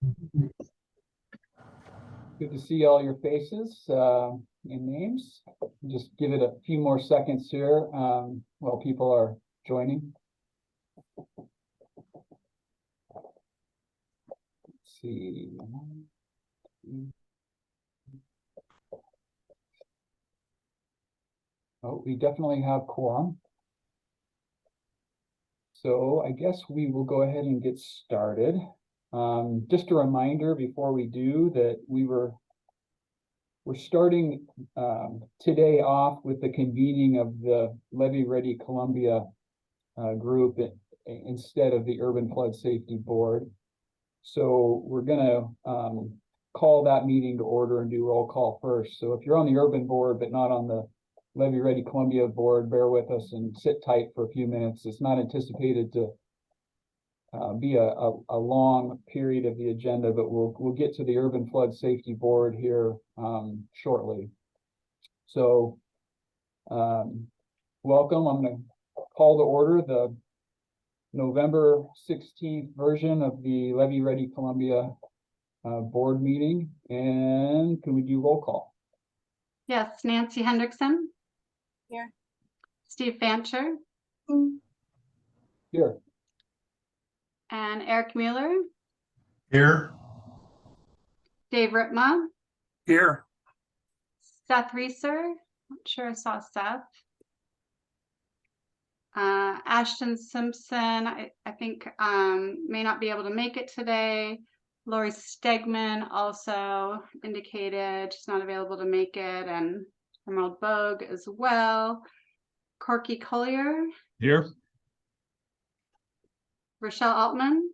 Good to see all your faces and names. Just give it a few more seconds here while people are joining. Let's see. Oh, we definitely have quorum. So I guess we will go ahead and get started. Just a reminder before we do that we're starting today off with the convening of the Levee Ready Columbia group instead of the Urban Flood Safety Board. So we're gonna call that meeting to order and do roll call first. So if you're on the Urban Board but not on the Levee Ready Columbia Board, bear with us and sit tight for a few minutes. It's not anticipated to be a long period of the agenda, but we'll get to the Urban Flood Safety Board here shortly. So welcome. I'm going to call to order the November 16th version of the Levee Ready Columbia board meeting. And can we do roll call? Yes, Nancy Hendrickson. Here. Steve Fancher. Here. And Eric Mueller. Here. Dave Ritma. Here. Seth Reeser. Not sure I saw Seth. Ashton Simpson, I think may not be able to make it today. Lori Stegman also indicated she's not available to make it, and Emerald Bogue as well. Corky Collier. Here. Rochelle Altman.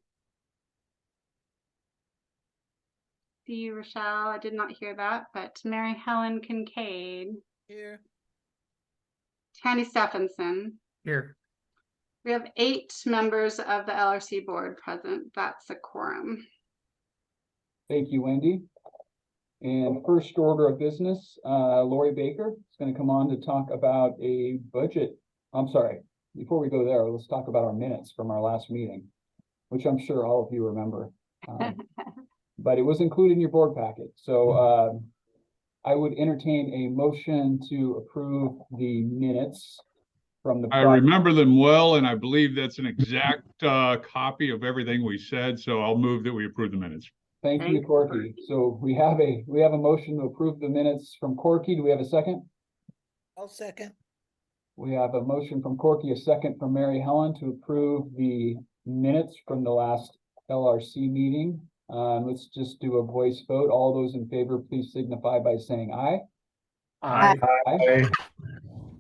See you, Rochelle. I did not hear that, but Mary Helen Kincaid. Here. Tanny Stephenson. Here. We have 8 members of the LRC board present. That's a quorum. Thank you, Wendy. And first order of business, Lori Baker is going to come on to talk about a budget. I'm sorry, before we go there, let's talk about our minutes from our last meeting, which I'm sure all of you remember. But it was included in your board packet. So I would entertain a motion to approve the minutes from the. I remember them well, and I believe that's an exact copy of everything we said. So I'll move that we approve the minutes. Thank you, Corky. So we have a motion to approve the minutes from Corky. Do we have a second? I'll second. We have a motion from Corky, a second from Mary Helen to approve the minutes from the last LRC meeting. Let's just do a voice vote. All those in favor, please signify by saying aye. Aye. Aye.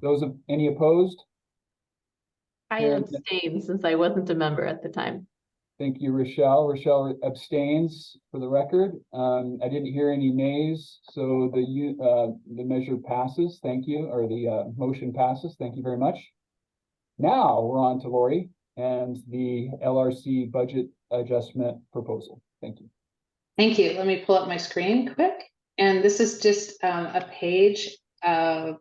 Those of any opposed? I abstained since I wasn't a member at the time. Thank you, Rochelle. Rochelle abstains for the record. I didn't hear any nays, so the measure passes. Thank you, or the motion passes. Thank you very much. Now we're on to Lori and the LRC budget adjustment proposal. Thank you. Thank you. Let me pull up my screen quick. And this is just a page of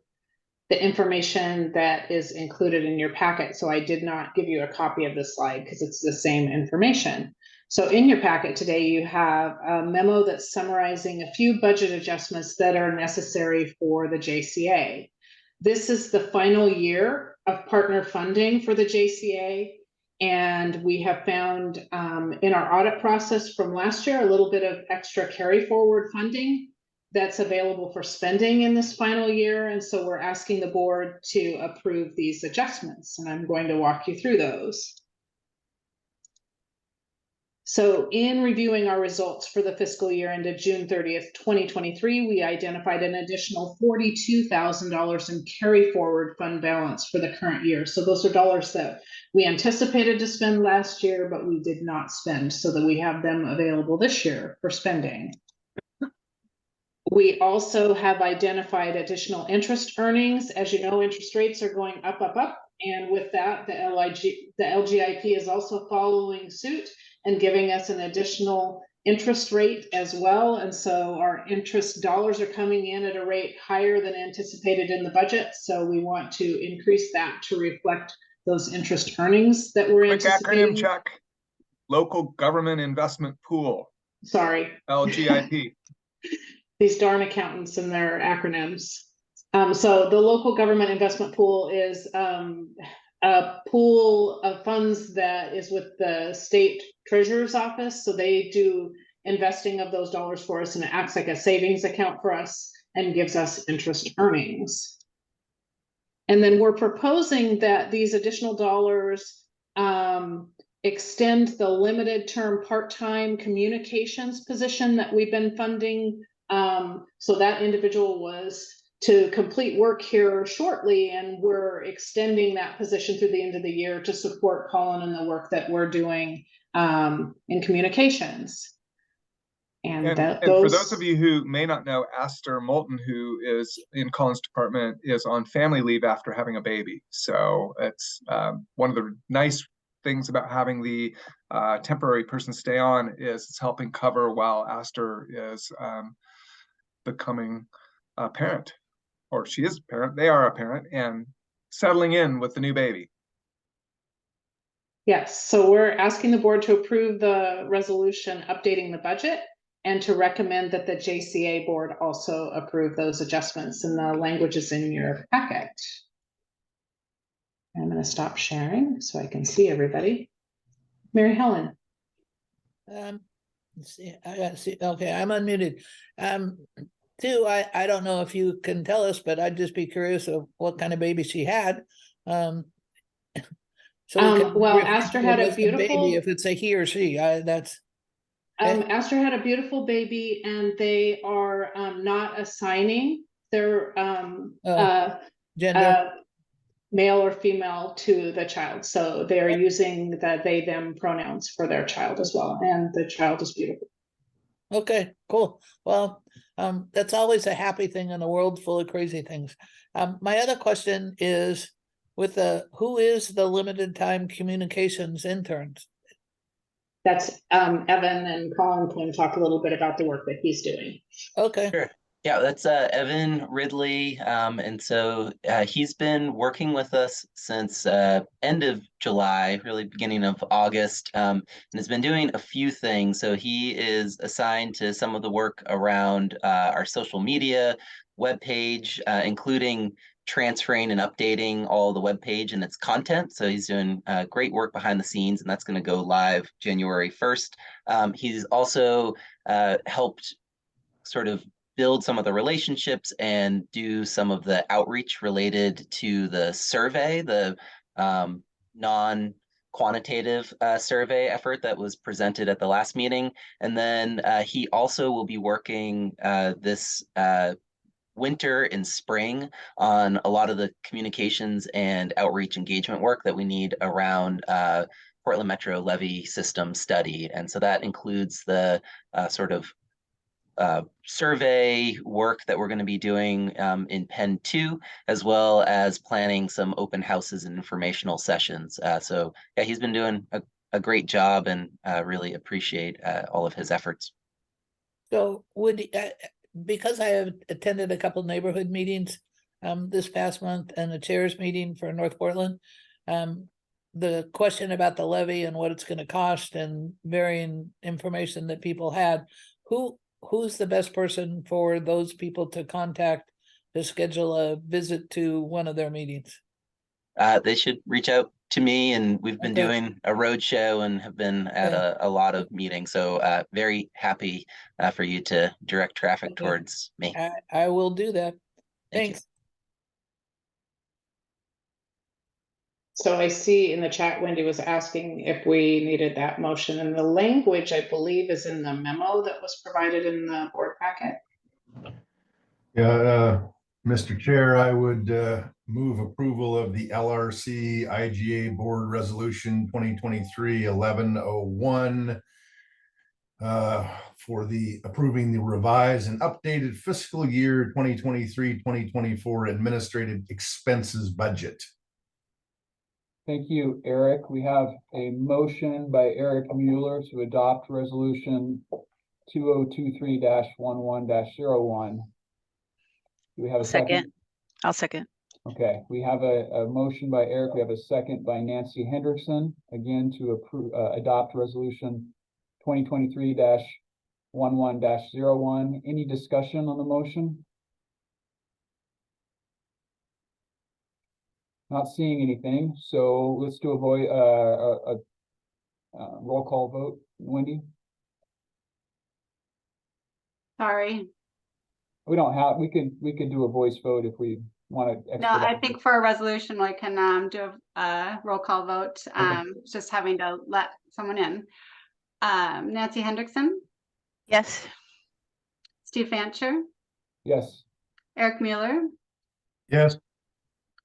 the information that is included in your packet. So I did not give you a copy of the slide because it's the same information. So in your packet today, you have a memo that's summarizing a few budget adjustments that are necessary for the JCA. This is the final year of partner funding for the JCA. And we have found in our audit process from last year, a little bit of extra carry forward funding that's available for spending in this final year. And so we're asking the board to approve these adjustments, and I'm going to walk you through those. So in reviewing our results for the fiscal year ended June 30th, 2023, we identified an additional $42,000 in carry forward fund balance for the current year. So those are dollars that we anticipated to spend last year, but we did not spend, so that we have them available this year for spending. We also have identified additional interest earnings. As you know, interest rates are going up. And with that, the LGIP is also following suit and giving us an additional interest rate as well. And so our interest dollars are coming in at a rate higher than anticipated in the budget. So we want to increase that to reflect those interest earnings that we're anticipating. Quick acronym check. Local government investment pool. Sorry. LGIP. These darn accountants and their acronyms. So the local government investment pool is a pool of funds that is with the state treasurer's office. So they do investing of those dollars for us, and it acts like a savings account for us and gives us interest earnings. And then we're proposing that these additional dollars extend the limited term part-time communications position that we've been funding. So that individual was to complete work here shortly, and we're extending that position through the end of the year to support Colin and the work that we're doing in communications. And for those of you who may not know, Aster Moulton, who is in Colin's department, is on family leave after having a baby. So it's one of the nice things about having the temporary person stay on is it's helping cover while Aster is becoming a parent, or she is a parent, they are a parent, and settling in with the new baby. Yes, so we're asking the board to approve the resolution updating the budget and to recommend that the JCA board also approve those adjustments, and the language is in your packet. I'm going to stop sharing so I can see everybody. Mary Helen. Let's see, I gotta see, okay, I'm unmuted. Two, I don't know if you can tell us, but I'd just be curious of what kind of baby she had. So well, Aster had a beautiful baby, if it's a he or she, that's. Aster had a beautiful baby, and they are not assigning their gender. Male or female to the child. So they're using the they, them pronouns for their child as well. And the child is beautiful. Okay, cool. Well, that's always a happy thing in a world full of crazy things. My other question is with who is the limited time communications interns? That's Evan, and Colin can talk a little bit about the work that he's doing. Okay. Sure. Yeah, that's Evan Ridley. And so he's been working with us since end of July, really beginning of August, and has been doing a few things. So he is assigned to some of the work around our social media webpage, including transferring and updating all the webpage and its content. So he's doing great work behind the scenes, and that's going to go live January 1st. He's also helped sort of build some of the relationships and do some of the outreach related to the survey, the non-quantitative survey effort that was presented at the last meeting. And then he also will be working this winter and spring on a lot of the communications and outreach engagement work that we need around Portland Metro levee system study. And so that includes the sort of survey work that we're going to be doing in Pen 2, as well as planning some open houses and informational sessions. So yeah, he's been doing a great job, and really appreciate all of his efforts. So would, because I have attended a couple neighborhood meetings this past month and a chairs meeting for North Portland, the question about the levy and what it's going to cost and varying information that people had, who's the best person for those people to contact to schedule a visit to one of their meetings? They should reach out to me, and we've been doing a road show and have been at a lot of meetings. So very happy for you to direct traffic towards me. I will do that. Thanks. So I see in the chat, Wendy was asking if we needed that motion, and the language, I believe, is in the memo that was provided in the board packet. Yeah, Mr. Chair, I would move approval of the LRC IGA Board Resolution 2023-1101 for the approving the revised and updated fiscal year 2023-2024 administrative expenses budget. Thank you, Eric. We have a motion by Eric Mueller to adopt resolution 2023-11-01. Do we have a second? I'll second. Okay, we have a motion by Eric. We have a second by Nancy Hendrickson, again to approve, adopt resolution 2023-11-01. 11-01. Any discussion on the motion? Not seeing anything, so let's do a roll call vote. Wendy? Sorry. We don't have, we could do a voice vote if we want to. No, I think for a resolution, we can do a roll call vote. Just having to let someone in. Nancy Hendrickson, Yes. Steve Fancher, Yes. Eric Mueller, Yes.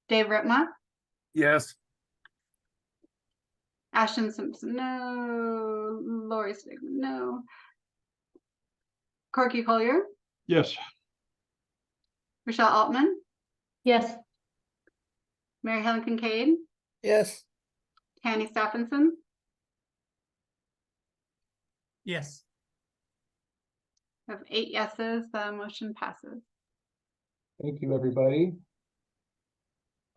Dave Ritma, Yes. Ashton Simpson, no. Lori Stigman, no. Corky Collier, Yes. Rochelle Altman, Yes. Mary Helen Kincaid, Yes. Tanny Stephenson, Yes. we have 8 yeses, the motion passes. Thank you, everybody.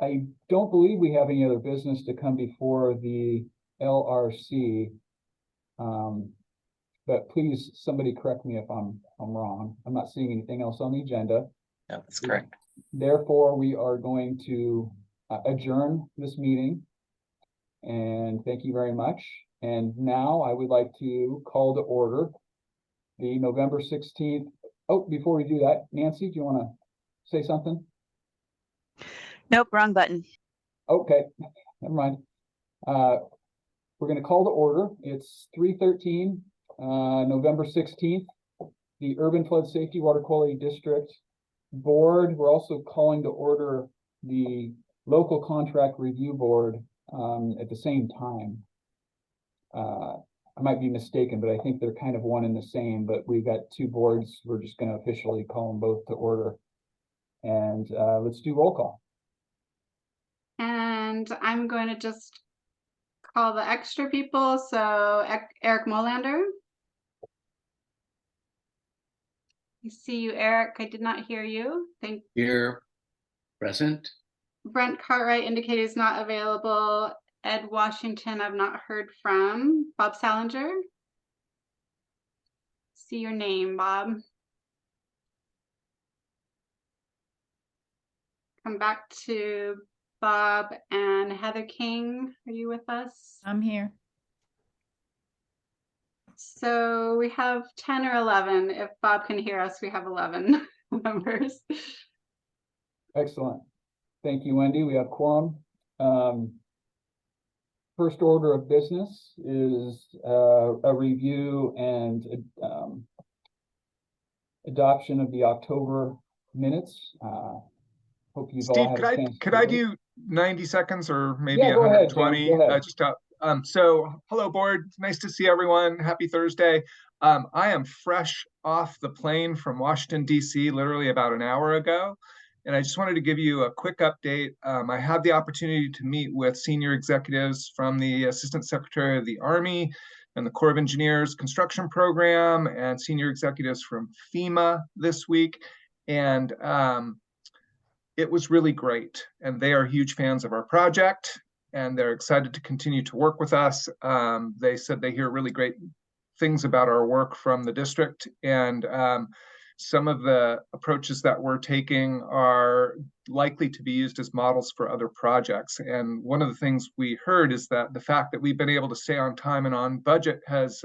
I don't believe we have any other business to come before the LRC. But please, somebody correct me if I'm wrong. I'm not seeing anything else on the agenda. No, that's correct. Therefore, we are going to adjourn this meeting. And thank you very much. And now I would like to call to order the November 16th. Oh, before we do that, Nancy, do you want to say something? Nope, wrong button. Okay, never mind. We're going to call to order. It's 3:13, November 16th. The Urban Flood Safety Water Quality District Board. We're also calling to order the Local Contract Review Board at the same time. I might be mistaken, but I think they're kind of one and the same, but we've got 2 boards. We're just going to officially call them both to order. And let's do roll call. And I'm going to just call the extra people. So Eric Molander. I see you, Eric. I did not hear you. Thank you. Here, present. Brent Cartwright indicated is not available. Ed Washington, I've not heard from. Bob Salinger. See your name, Bob. Come back to Bob and Heather King. Are you with us? I'm here. So we have 10 or 11. If Bob can hear us, we have 11 members. Excellent. Thank you, Wendy. We have quorum. First order of business is a review and adoption of the October minutes. Hope you've all Steve, had a chance could to I read. do 90 seconds or maybe Yeah, go ahead, Jim. 120? Go ahead. So hello board, nice to see everyone. Happy Thursday. I am fresh off the plane from Washington, DC, literally about an hour ago. And I just wanted to give you a quick update. I had the opportunity to meet with senior executives from the Assistant Secretary of the Army and the Corps of Engineers construction program and senior executives from FEMA this week. And it was really great. And they are huge fans of our project and they're excited to continue to work with us. They said they hear really great things about our work from the district. And some of the approaches that we're taking are likely to be used as models for other projects. And one of the things we heard is that the fact that we've been able to stay on time and on budget has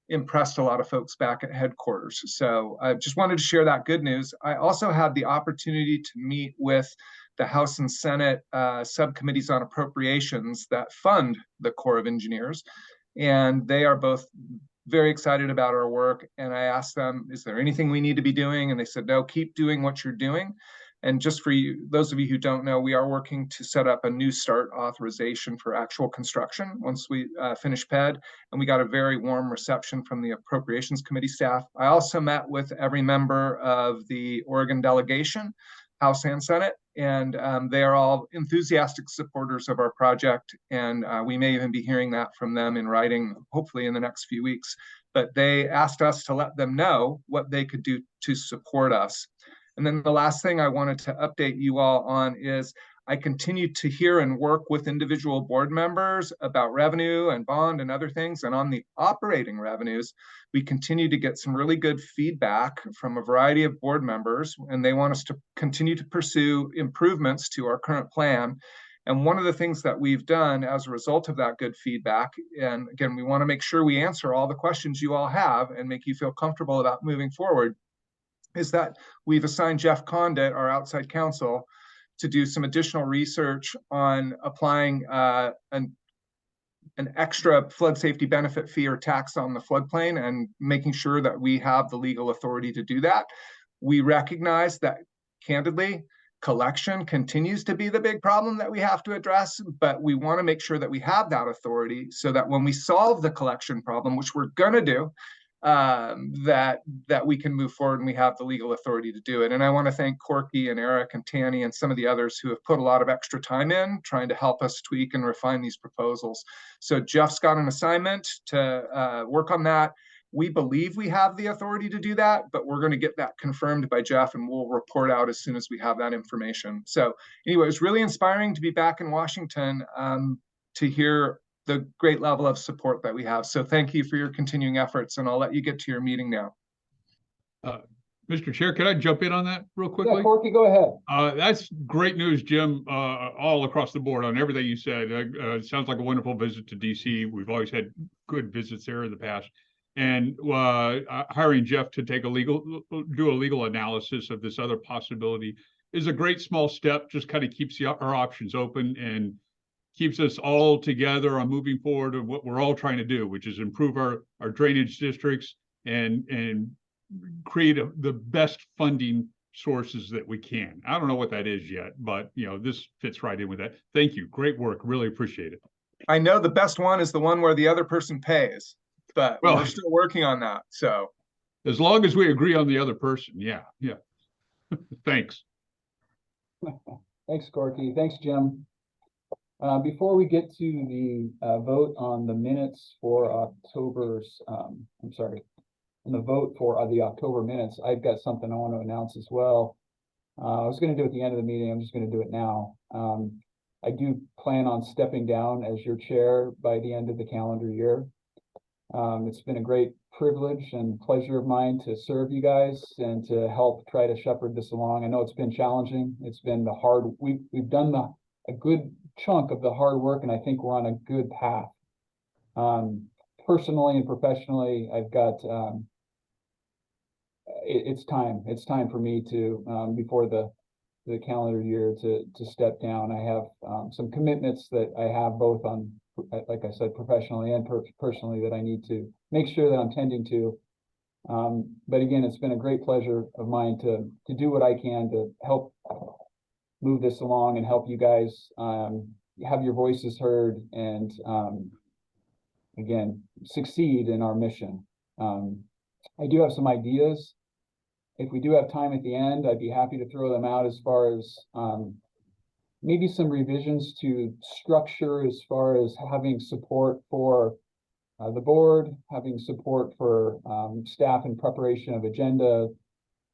impressed a lot of folks back at headquarters. So I just wanted to share that good news. I also had the opportunity to meet with the House and Senate subcommittees on appropriations that fund the Corps of Engineers. And they are both very excited about our work. And I asked them, is there anything we need to be doing? And they said, no, keep doing what you're doing. And just for you, those of you who don't know, we are working to set up a new start authorization for actual construction once we finish PED. And we got a very warm reception from the Appropriations Committee staff. I also met with every member of the Oregon delegation, House and Senate, and they are all enthusiastic supporters of our project. And we may even be hearing that from them in writing, hopefully in the next few weeks. But they asked us to let them know what they could do to support us. And then the last thing I wanted to update you all on is I continue to hear and work with individual board members about revenue and bond and other things. And on the operating revenues, we continue to get some really good feedback from a variety of board members, and they want us to continue to pursue improvements to our current plan. And one of the things that we've done as a result of that good feedback, and again, we want to make sure we answer all the questions you all have and make you feel comfortable about moving forward, is that we've assigned Jeff Condit, our outside counsel, to do some additional research on applying an extra flood safety benefit fee or tax on the floodplain and making sure that we have the legal authority to do that. We recognize that, candidly, collection continues to be the big problem that we have to address, but we want to make sure that we have that authority so that when we solve the collection problem, which we're going to do, that we can move forward and we have the legal authority to do it. And I want to thank Corky and Eric and Tanny and some of the others who have put a lot of extra time in trying to help us tweak and refine these proposals. So Jeff's got an assignment to work on that. We believe we have the authority to do that, but we're going to get that confirmed by Jeff, and we'll report out as soon as we have that information. So anyway, it was really inspiring to be back in Washington to hear the great level of support that we have. So thank you for your continuing efforts, and I'll let you get to your meeting now. Mr. Chair, can I jump in on that real quickly? Yeah, Corky, go ahead. That's great news, Jim, all across the board on everything you said. It sounds like a wonderful visit to DC. We've always had good visits there in the past. And hiring Jeff to do a legal analysis of this other possibility is a great small step, just kind of keeps our options open and keeps us all together on moving forward of what we're all trying to do, which is improve our drainage districts and create the best funding sources that we can. I don't know what that is yet, but this fits right in with that. Thank you. Great work. Really appreciate it. I know the best one is the one where the other person pays, but we're still working on that. So as long as we agree on the other person. Yeah. Thanks. Thanks, Corky. Thanks, Jim. Before we get to the vote on the minutes for the vote for the October minutes, I've got something I want to announce as well. I was going to do it at the end of the meeting. I'm just going to do it now. I do plan on stepping down as your chair by the end of the calendar year. It's been a great privilege and pleasure of mine to serve you guys and to help try to shepherd this along. I know it's been challenging. It's been we've done a good chunk of the hard work, and I think we're on a good path. Personally and professionally, I've got it's time for me to before the calendar year to step down. I have some commitments that I have both on, like I said, professionally and personally, that I need to make sure that I'm tending to. But again, it's been a great pleasure of mine to do what I can to help move this along and help you guys have your voices heard and again, succeed in our mission. I do have some ideas. If we do have time at the end, I'd be happy to throw them out as far as maybe some revisions to structure as far as having support for the board, having support for staff in preparation of agenda,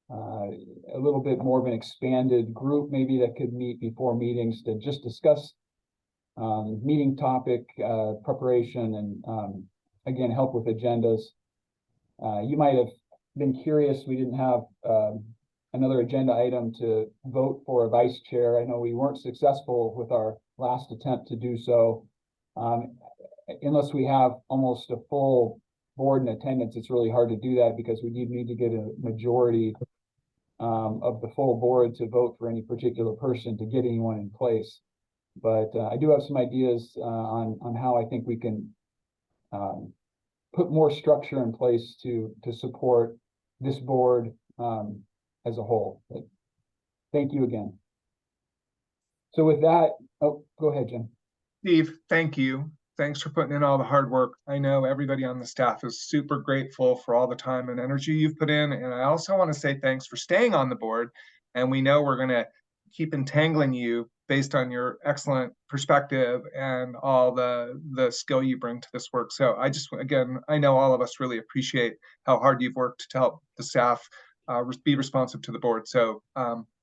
a little bit more of an expanded group maybe that could meet before meetings to just discuss meeting topic preparation and again, help with agendas. You might have been curious, we didn't have another agenda item to vote for a vice chair. I know we weren't successful with our last attempt to do so. Unless we have almost a full board in attendance, it's really hard to do that because we need to get a majority of the full board to vote for any particular person to get anyone in place. But I do have some ideas on how I think we can put more structure in place to support this board as a whole. But thank you again. So with that, oh, go ahead, Jim. Steve, thank you. Thanks for putting in all the hard work. I know everybody on the staff is super grateful for all the time and energy you've put in. And I also want to say thanks for staying on the board. And we know we're going to keep entangling you based on your excellent perspective and all the skill you bring to this work. So I know all of us really appreciate how hard you've worked to help the staff be responsive to the board. So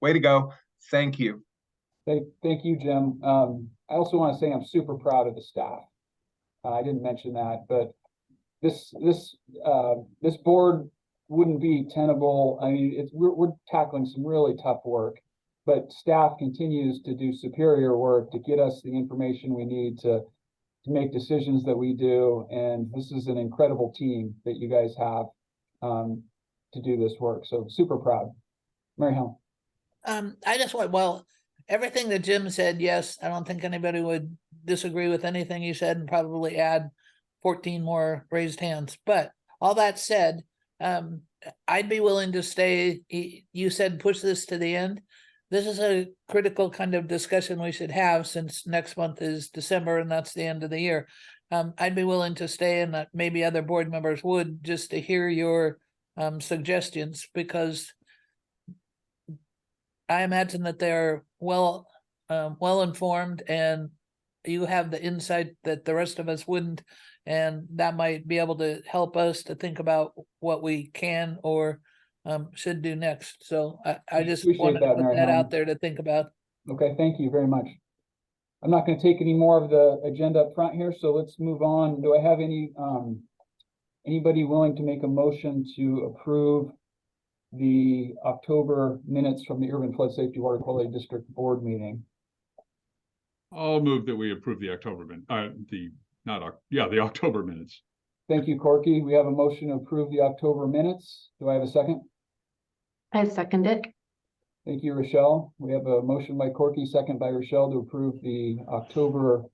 way to go. Thank you. Thank you, Jim. I also want to say I'm super proud of the staff. I didn't mention that, but this board wouldn't be tenable. I mean, we're tackling some really tough work, but staff continues to do superior work to get us the information we need to make decisions that we do. And this is an incredible team that you guys have to do this work. So super proud. Mary Helen. I just want, well, everything that Jim said, yes, I don't think anybody would disagree with anything he said, and probably add 14 more raised hands. But all that said, I'd be willing to stay. You said push this to the end. This is a critical kind of discussion we should have, since next month is December and that's the end of the year. I'd be willing to stay, and maybe other board members would, just to hear your suggestions, because I imagine that they're well informed, and you have the insight that the rest of us wouldn't, and that might be able to help us to think about what we can or should do next. So I just wanted to put that out there to think about. Okay, thank you very much. I'm not going to take any more of the agenda up front here, so let's move on. Do I have anybody willing to make a motion to approve the October minutes from the Urban Flood Safety Water Quality District Board meeting? I'll move that we approve the October the October minutes. Thank you, Corky. We have a motion to approve the October minutes. Do I have a second? I second it. Thank you, Rochelle. We have a motion by Corky, second by Rochelle, to approve the October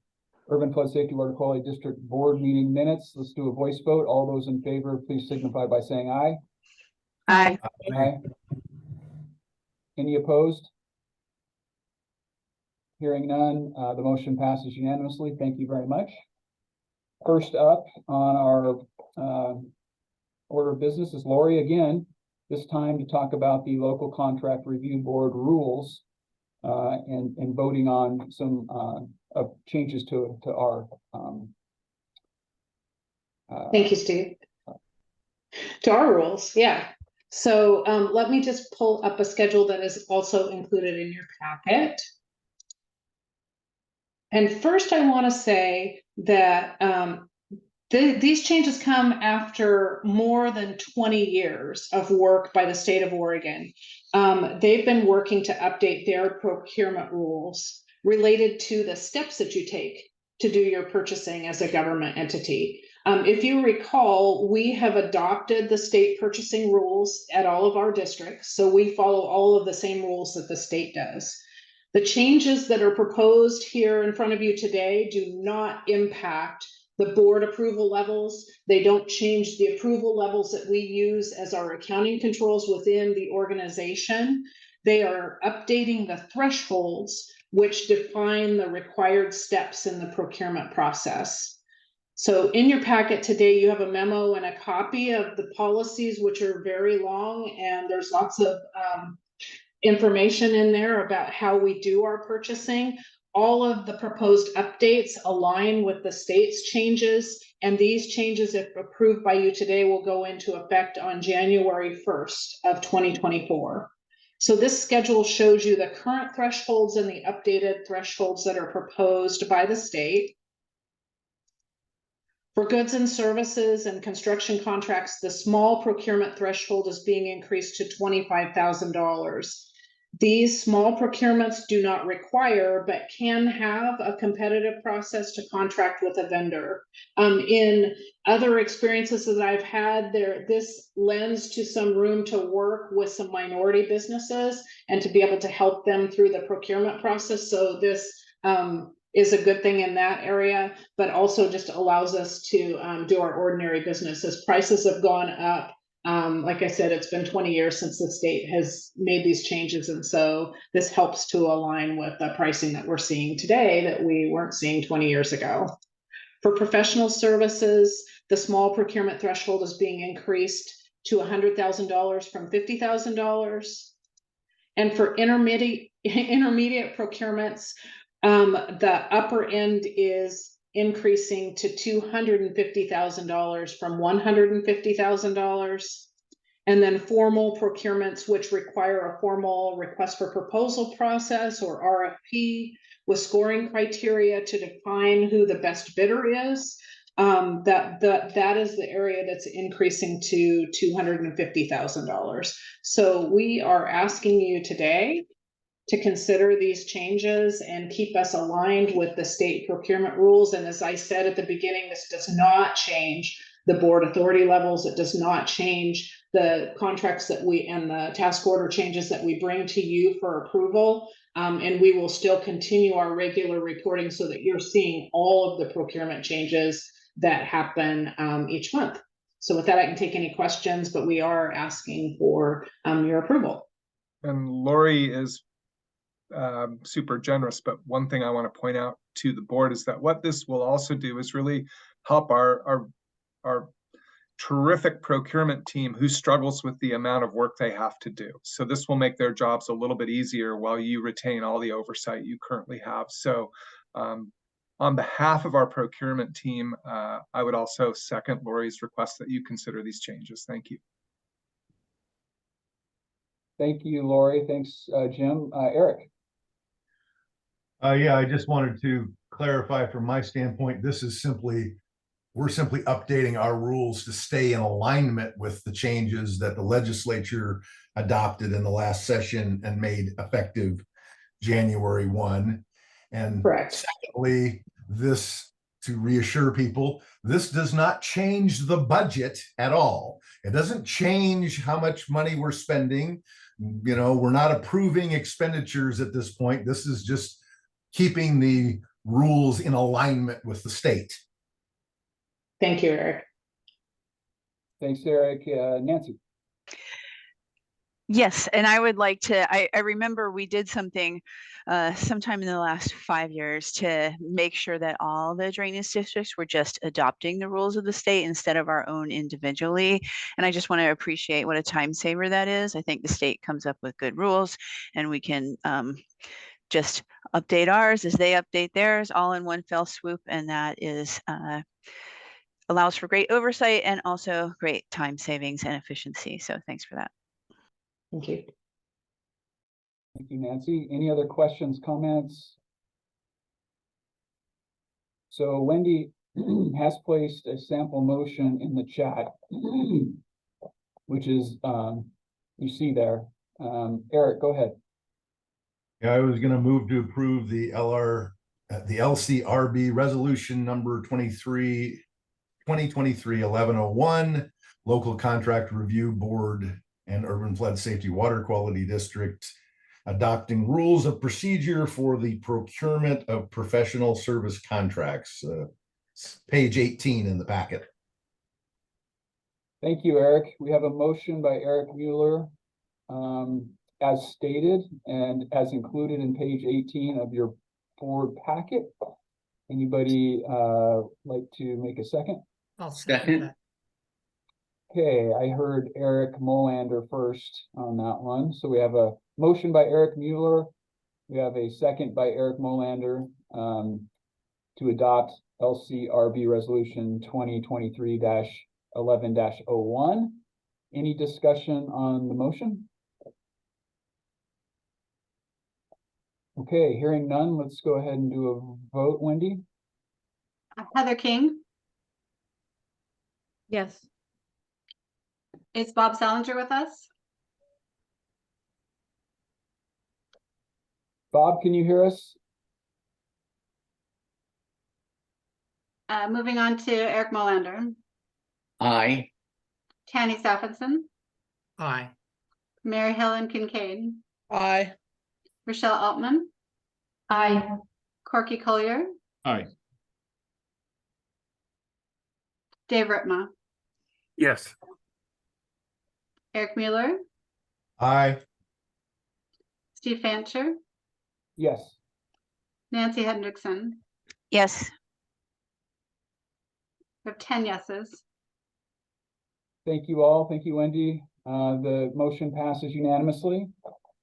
Urban Flood Safety Water Quality District Board meeting minutes. Let's do a voice vote. All those in favor, please signify by saying aye. Aye. Aye. Any opposed? Hearing none, the motion passes unanimously. Thank you very much. First up on our order of business is Lori again, this time to talk about the local contract review board rules and voting on some changes to our Thank you, Steve. To our rules, yeah. So let me just pull up a schedule that is also included in your packet. And first I want to say that these changes come after more than 20 years of work by the state of Oregon. They've been working to update their procurement rules related to the steps that you take to do your purchasing as a government entity. If you recall, we have adopted the state purchasing rules at all of our districts, so we follow all of the same rules that the state does. The changes that are proposed here in front of you today do not impact the board approval levels. They don't change the approval levels that we use as our accounting controls within the organization. They are updating the thresholds which define the required steps in the procurement process. So in your packet today, you have a memo and a copy of the policies, which are very long, and there's lots of information in there about how we do our purchasing. All of the proposed updates align with the state's changes, and these changes, if approved by you today, will go into effect on January 1st of 2024. So this schedule shows you the current thresholds and the updated thresholds that are proposed by the state. For goods and services and construction contracts, the small procurement threshold is being increased to $25,000. These small procurements do not require, but can have a competitive process to contract with a vendor. In other experiences that I've had there, this lends to some room to work with some minority businesses and to be able to help them through the procurement process. So this is a good thing in that area, but also just allows us to do our ordinary business. As prices have gone up, like I said, it's been 20 years since the state has made these changes. And so this helps to align with the pricing that we're seeing today that we weren't seeing 20 years ago. For professional services, the small procurement threshold is being increased to $100,000 from $50,000. And for intermediate procurements, the upper end is increasing to $250,000 from $150,000. And then formal procurements, which require a formal request for proposal process or RFP with scoring criteria to define who the best bidder is. That is the area that's increasing to $250,000. So we are asking you today to consider these changes and keep us aligned with the state procurement rules. And as I said at the beginning, this does not change the board authority levels. It does not change the contracts that we and the task order changes that we bring to you for approval. And we will still continue our regular reporting so that you're seeing all of the procurement changes that happen each month. So with that, I can take any questions, but we are asking for your approval. And Lori is super generous, but one thing I want to point out to the board is that what this will also do is really help our terrific procurement team who struggles with the amount of work they have to do. So this will make their jobs a little bit easier while you retain all the oversight you currently have. So on behalf of our procurement team, I would also second Lori's request that you consider these changes. Thank you. Thank you, Lori. Thanks, Jim. Eric. Yeah, I just wanted to clarify from my standpoint, this is we're simply updating our rules to stay in alignment with the changes that the legislature adopted in the last session and made effective January 1. And Correct. secondly, this, to reassure people, this does not change the budget at all. It doesn't change how much money we're spending. You know, we're not approving expenditures at this point. This is just keeping the rules in alignment with the state. Thank you, Eric. Thanks, Eric. Nancy. Yes, and I would like to, I remember we did something sometime in the last 5 years to make sure that all the drainage districts were just adopting the rules of the state instead of our own individually. And I just want to appreciate what a time saver that is. I think the state comes up with good rules and we can just update ours as they update theirs all in one fell swoop. And that is allows for great oversight and also great time savings and efficiency. So thanks for that. Thank you. Thank you, Nancy. Any other questions, comments? So Wendy has placed a sample motion in the chat, which is, you see there. Eric, go ahead. Yeah, I was going to move to approve the LCRB resolution number 2023-1101, local contract review board and urban flood safety water quality district adopting rules of procedure for the procurement of professional service contracts. Page 18 in the packet. Thank you, Eric. We have a motion by Eric Mueller as stated and as included in page 18 of your board packet. Anybody like to make a second? I'll second that. Okay, I heard Eric Molander first on that one. So we have a motion by Eric Mueller. We have a second by Eric Molander to adopt LCRB resolution 2023-11-01. Any discussion on the motion? Okay, hearing none, let's go ahead and do a vote, Wendy. Heather King. Yes. Is Bob Salinger with us? Bob, can you hear us? Moving on to Eric Molander. Aye. Tanny Stephenson. Aye. Mary Helen Kincaid. Aye. Rochelle Altman. Aye. Corky Collier. Aye. Dave Ritma. Yes. Eric Mueller. Aye. Steve Fancher. Yes. Nancy Hendrickson. Yes. We have 10 yeses. Thank you all. Thank you, Wendy. The motion passes unanimously.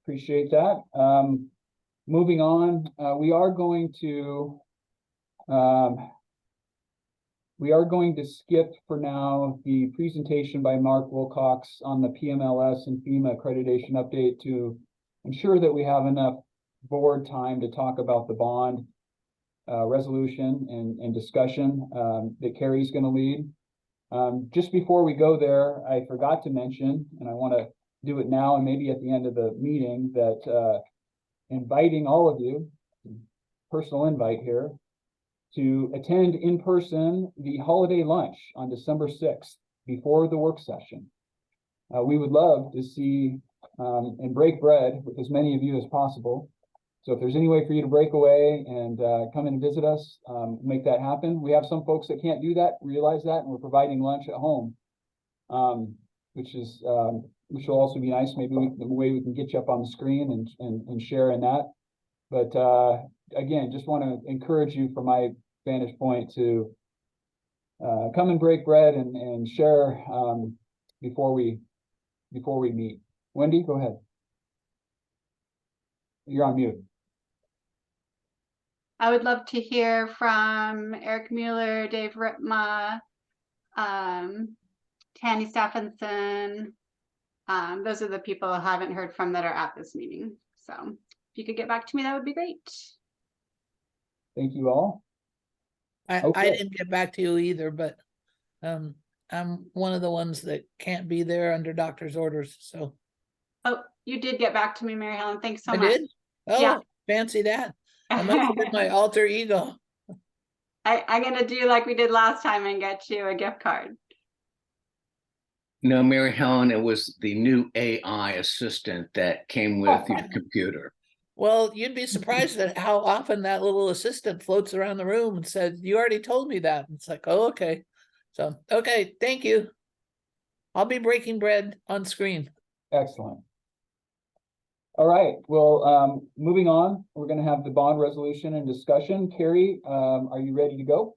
Appreciate that. Moving on, we are going to We are going to skip for now the presentation by Mark Wilcox on the PMLS and FEMA accreditation update to ensure that we have enough board time to talk about the bond resolution and discussion that Carrie's going to lead. Just before we go there, I forgot to mention, and I want to do it now and maybe at the end of the meeting, that inviting all of you, personal invite here, to attend in person the holiday lunch on December 6th before the work session. We would love to see and break bread with as many of you as possible. So if there's any way for you to break away and come in and visit us, make that happen. We have some folks that can't do that, realize that, and we're providing lunch at home, which will also be nice. Maybe the way we can get you up on the screen and share in that. But again, just want to encourage you from my vantage point to come and break bread and share before we meet. Wendy, go ahead. You're on mute. I would love to hear from Eric Mueller, Dave Ripma, Tanny Stephenson. Those are the people I haven't heard from that are at this meeting. So if you could get back to me, that would be great. Thank you all. I didn't get back to you either, but I'm one of the ones that can't be there under doctor's orders. So. Oh, you did get back to me, Mary Helen. Thanks so I much. did? Oh, yeah. Fancy that. I must have been my alter ego. I'm going to do like we did last time and get you a gift card. No, Mary Helen, it was the new AI assistant that came with your computer. Well, you'd be surprised at how often that little assistant floats around the room and said, you already told me that. It's like, oh, okay. So, okay, thank you. I'll be breaking bread on screen. Excellent. All right, well, moving on, we're going to have the bond resolution and discussion. Carrie, are you ready to go?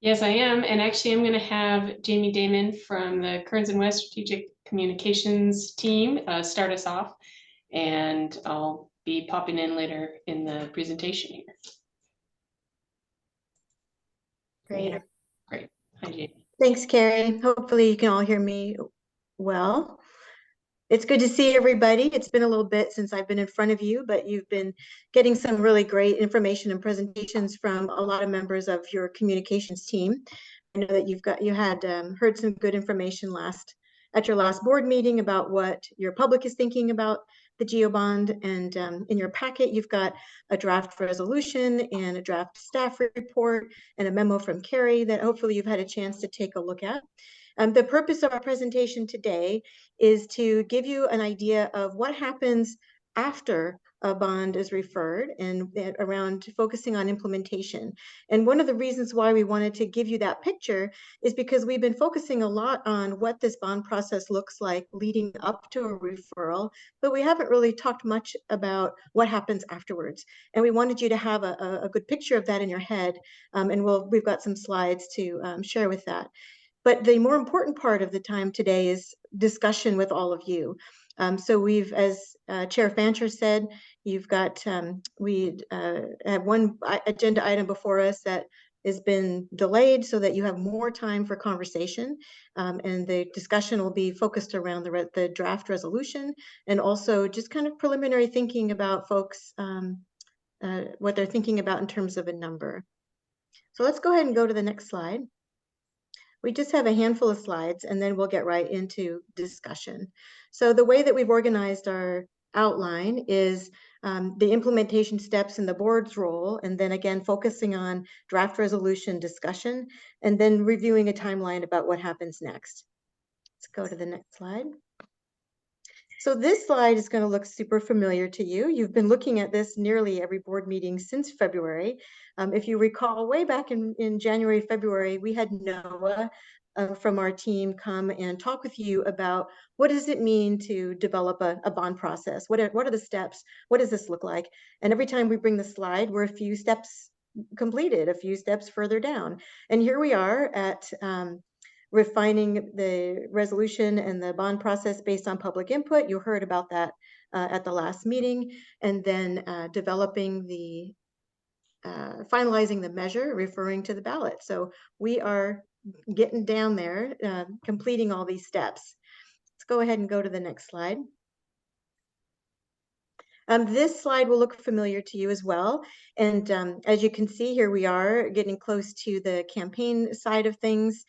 Yes, I am. And actually, I'm going to have Jamie Damon from the Kearns and West Strategic Communications team start us off. And I'll be popping in later in the presentation here. Great. Great. Hi, Jamie. Thanks, Carrie. Hopefully you can all hear me well. It's good to see everybody. It's been a little bit since I've been in front of you, but you've been getting some really great information and presentations from a lot of members of your communications team. I know that you had heard some good information at your last board meeting about what your public is thinking about the GEO bond, and in your packet you've got a draft resolution and a draft staff report and a memo from Carrie that hopefully you've had a chance to take a look at. The purpose of our presentation today is to give you an idea of what happens after a bond is referred and around focusing on implementation. And one of the reasons why we wanted to give you that picture is because we've been focusing a lot on what this bond process looks like leading up to a referral, but we haven't really talked much about what happens afterwards. And we wanted you to have a good picture of that in your head. And we've got some slides to share with that. But the more important part of the time today is discussion with all of you. So we've, as Chair Fancher said, you've got, we have one agenda item before us that has been delayed so that you have more time for conversation. And the discussion will be focused around the draft resolution and also just kind of preliminary thinking about folks, what they're thinking about in terms of a number. So let's go ahead and go to the next slide. We just have a handful of slides and then we'll get right into discussion. So the way that we've organized our outline is the implementation steps and the board's role, and then again focusing on draft resolution discussion, and then reviewing a timeline about what happens next. Let's go to the next slide. So this slide is going to look super familiar to you. You've been looking at this nearly every board meeting since February. If you recall, way back in January, February, we had Noah from our team come and talk with you about what does it mean to develop a bond process? What are the steps? What does this look like? And every time we bring the slide, we're a few steps completed, a few steps further down. And here we are at refining the resolution and the bond process based on public input. You heard about that at the last meeting, and then developing the finalizing the measure, referring to the ballot. So we are getting down there, completing all these steps. Let's go ahead and go to the next slide. This slide will look familiar to you as well. And as you can see here, we are getting close to the campaign side of things,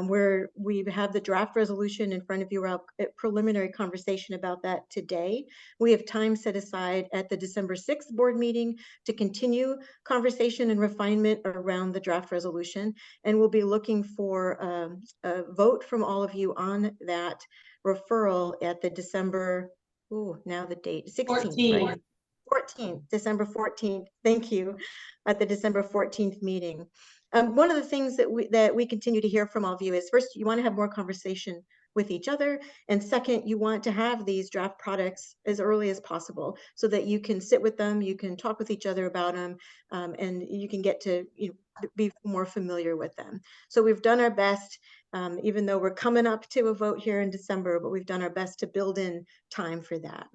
where we have the draft resolution in front of you. We're at preliminary conversation about that today. We have time set aside at the December 6th board meeting to continue conversation and refinement around the draft resolution. And we'll be looking for a vote from all of you on that referral at the December, now the date, 16th, right? 14th, December 14th. Thank you. At the December 14th meeting. One of the things that we continue to hear from all of you is, first, you want to have more conversation with each other, and second, you want to have these draft products as early as possible so that you can sit with them, you can talk with each other about them, and you can get to be more familiar with them. So we've done our best, even though we're coming up to a vote here in December, but we've done our best to build in time for that.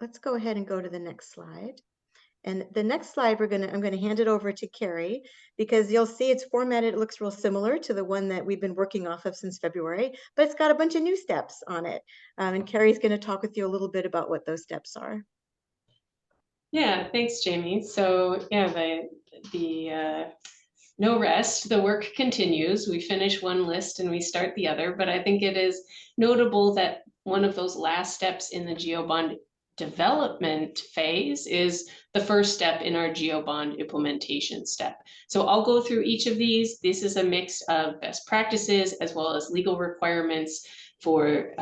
Let's go ahead and go to the next slide. And the next slide, I'm going to hand it over to Carrie, because you'll see it's formatted. It looks real similar to the one that we've been working off of since February, but it's got a bunch of new steps on it. And Carrie's going to talk with you a little bit about what those steps are. Yeah, thanks, Jamie. So yeah, the no rest, the work continues. We finish one list and we start the other, but I think it is notable that one of those last steps in the GeoBond development phase is the first step in our GeoBond implementation step. So I'll go through each of these. This is a mix of best practices as well as legal requirements for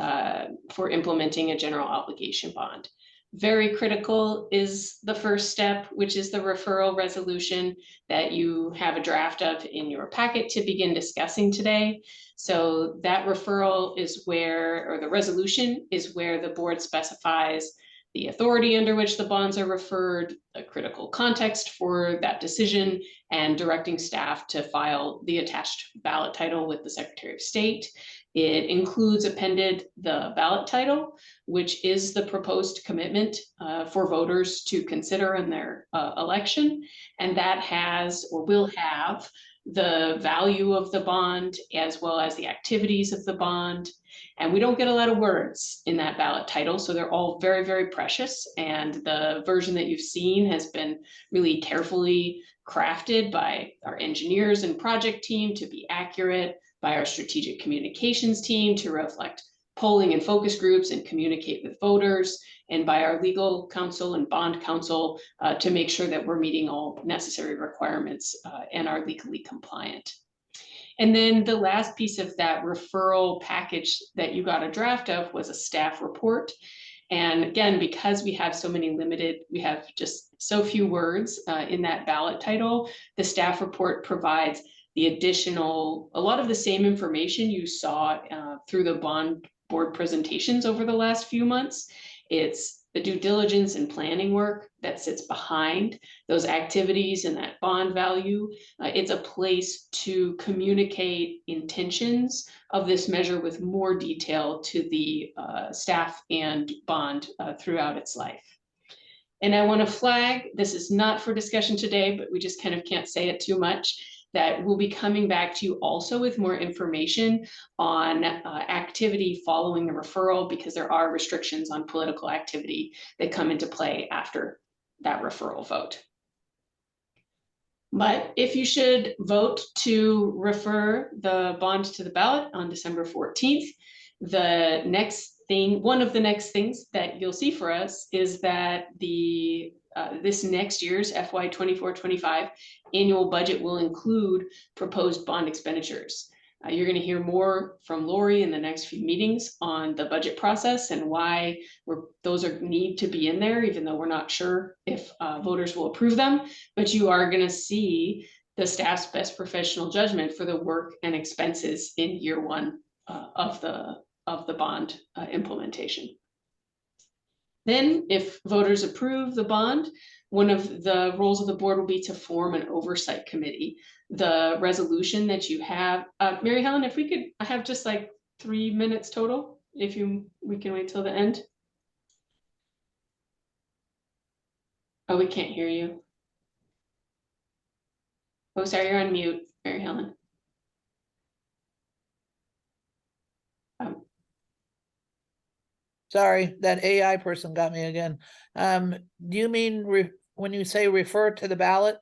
implementing a general obligation bond. Very critical is the first step, which is the referral resolution that you have a draft of in your packet to begin discussing today. So that referral is where, or the resolution is where the board specifies the authority under which the bonds are referred, a critical context for that decision, and directing staff to file the attached ballot title with the Secretary of State. It includes appended the ballot title, which is the proposed commitment for voters to consider in their election. And that has, or will have, the value of the bond as well as the activities of the bond. And we don't get a lot of words in that ballot title, so they're all very, very precious. And the version that you've seen has been really carefully crafted by our engineers and project team to be accurate, by our strategic communications team to reflect polling and focus groups and communicate with voters, and by our legal counsel and bond counsel to make sure that we're meeting all necessary requirements and are legally compliant. And then the last piece of that referral package that you got a draft of was a staff report. And again, because we have so many we have just so few words in that ballot title, the staff report provides the additional, a lot of the same information you saw through the bond board presentations over the last few months. It's the due diligence and planning work that sits behind those activities and that bond value. It's a place to communicate intentions of this measure with more detail to the staff and bond throughout its life. And I want to flag, this is not for discussion today, but we just kind of can't say it too much, that we'll be coming back to you also with more information on activity following the referral, because there are restrictions on political activity that come into play after that referral vote. But if you should vote to refer the bond to the ballot on December 14th, the next thing, one of the next things that you'll see for us is that the this next year's FY 24-25 annual budget will include proposed bond expenditures. You're going to hear more from Lori in the next few meetings on the budget process and why those need to be in there, even though we're not sure if voters will approve them. But you are going to see the staff's best professional judgment for the work and expenses in year one of the bond implementation. Then, if voters approve the bond, one of the roles of the board will be to form an oversight committee. The resolution that you have, Mary Helen, if we could have just like 3 minutes total, we can wait till the end. Oh, we can't hear you. Oh, sorry, you're on mute, Mary Helen. Sorry, that AI person got me again. Do you mean when you say refer to the ballot?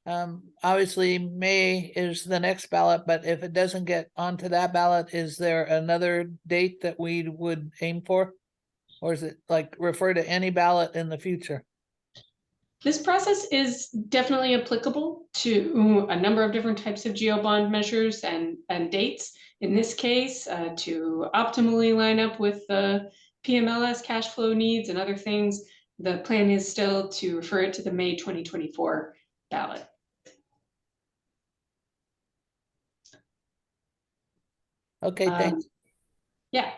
Obviously May is the next ballot, but if it doesn't get onto that ballot, is there another date that we would aim for? Or is it like refer to any ballot in the future? This process is definitely applicable to a number of different types of GO bond measures and dates. In this case, to optimally line up with the PMLS cash flow needs and other things, the plan is still to refer it to the May 2024 ballot. Okay, thanks. Yeah.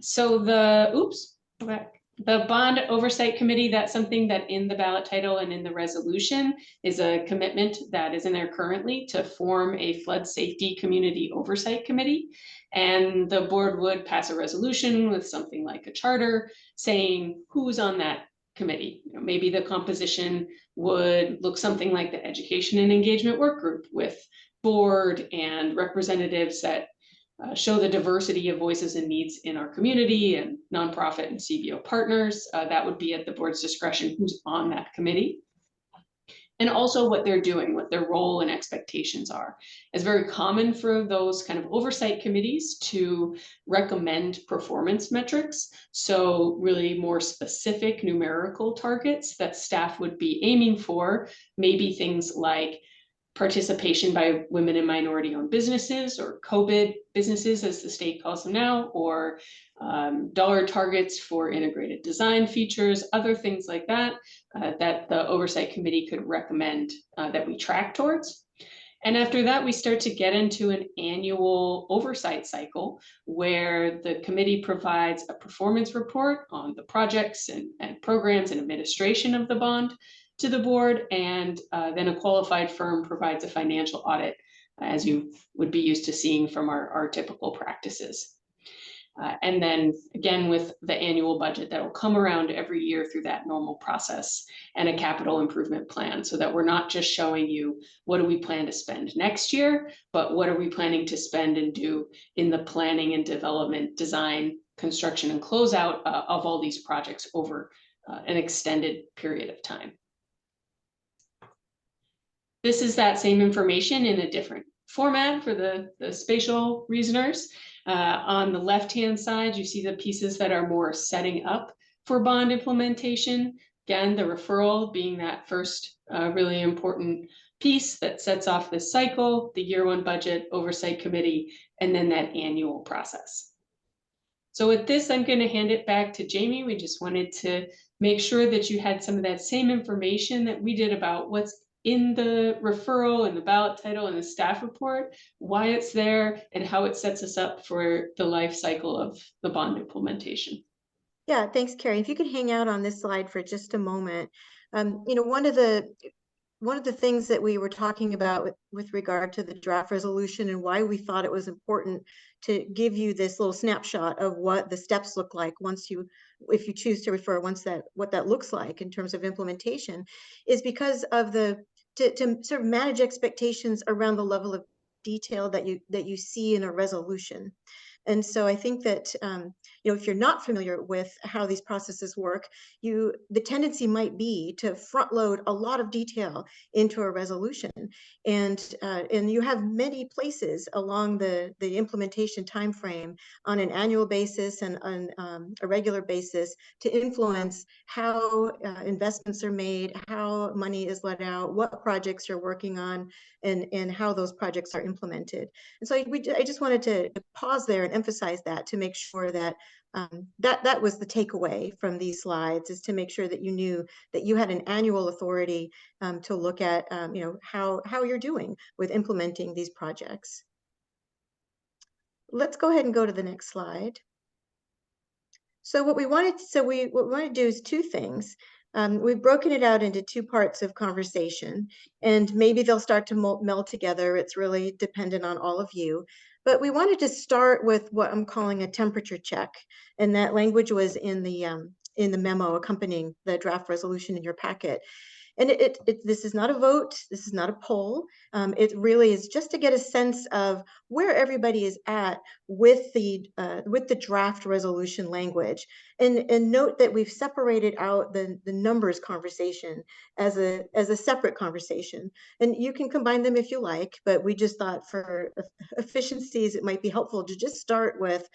So the Bond Oversight Committee, that's something that in the ballot title and in the resolution is a commitment that is in there currently to form a flood safety community oversight committee. And the board would pass a resolution with something like a charter saying who's on that committee. You know, maybe the composition would look something like the Education and Engagement Work Group with board and representatives that show the diversity of voices and needs in our community and nonprofit and CBO partners. That would be at the board's discretion who's on that committee. And also what they're doing, what their role and expectations are. It's very common for those kind of oversight committees to recommend performance metrics. So really more specific numerical targets that staff would be aiming for, maybe things like participation by women and minority-owned businesses, or COVID businesses, as the state calls them now, or dollar targets for integrated design features, other things like that, that the oversight committee could recommend that we track towards. And after that, we start to get into an annual oversight cycle where the committee provides a performance report on the projects and programs and administration of the bond to the board, and then a qualified firm provides a financial audit, as you would be used to seeing from our typical practices. And then again, with the annual budget that will come around every year through that normal process, and a capital improvement plan, so that we're not just showing you what do we plan to spend next year, but what are we planning to spend and do in the planning and development, design, construction, and closeout of all these projects over an extended period of time. This is that same information in a different format for the spatial reasoners. On the left-hand side, you see the pieces that are more setting up for bond implementation. Again, the referral being that first really important piece that sets off this cycle, the year one budget oversight committee, and then that annual process. So with this, I'm going to hand it back to Jamie. We just wanted to make sure that you had some of that same information that we did about what's in the referral and the ballot title and the staff report, why it's there, and how it sets us up for the life cycle of the bond implementation. Yeah, thanks, Carrie. If you could hang out on this slide for just a moment. You know, one of the things that we were talking about with regard to the draft resolution and why we thought it was important to give you this little snapshot of what the steps look like once if you choose to refer, what that looks like in terms of implementation, is because of to sort of manage expectations around the level of detail that you see in a resolution. And so I think that, you know, if you're not familiar with how these processes work, the tendency might be to front load a lot of detail into a resolution. And you have many places along the implementation timeframe on an annual basis and on a regular basis to influence how investments are made, how money is let out, what projects you're working on, and how those projects are implemented. And so I just wanted to pause there and emphasize that, to make sure that that was the takeaway from these slides, is to make sure that you knew that you had an annual authority to look at you know, how you're doing with implementing these projects. Let's go ahead and go to the next slide. So what we want to do is two things. We've broken it out into two parts of conversation, and maybe they'll start to meld together. It's really dependent on all of you. But we wanted to start with what I'm calling a temperature check, and that language was in the memo accompanying the draft resolution in your packet. And this is not a vote. This is not a poll. It really is just to get a sense of where everybody is at with the draft resolution language. And note that we've separated out the numbers conversation as a separate conversation. And you can combine them if you like, but we just thought for efficiencies, it might be helpful to just start with,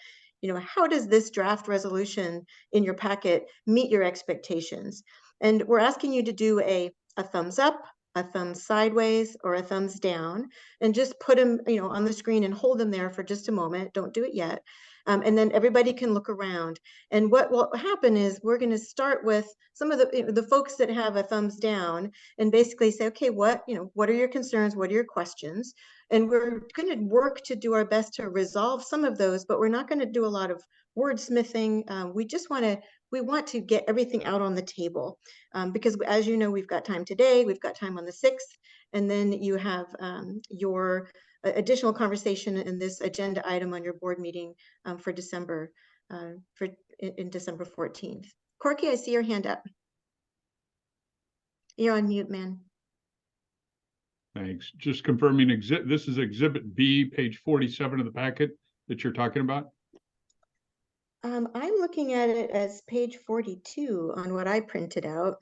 how does this draft resolution in your packet meet your expectations? And we're asking you to do a thumbs up, a thumbs sideways, or a thumbs down, and just put them, on the screen and hold them there for just a moment. Don't do it yet. And then everybody can look around. And what will happen is we're going to start with some of the folks that have a thumbs down and basically say, okay, what are your concerns? What are your questions? And we're going to work to do our best to resolve some of those, but we're not going to do a lot of wordsmithing. We want to get everything out on the table, because as you know, we've got time today, we've got time on the 6th, and then you have your additional conversation in this agenda item on your board meeting for December, in December 14th. Corky, I see your hand up. You're on mute, man. Thanks. Just confirming, this is Exhibit B, page 47 of the packet that you're talking about? I'm looking at it as page 42 on what I printed out.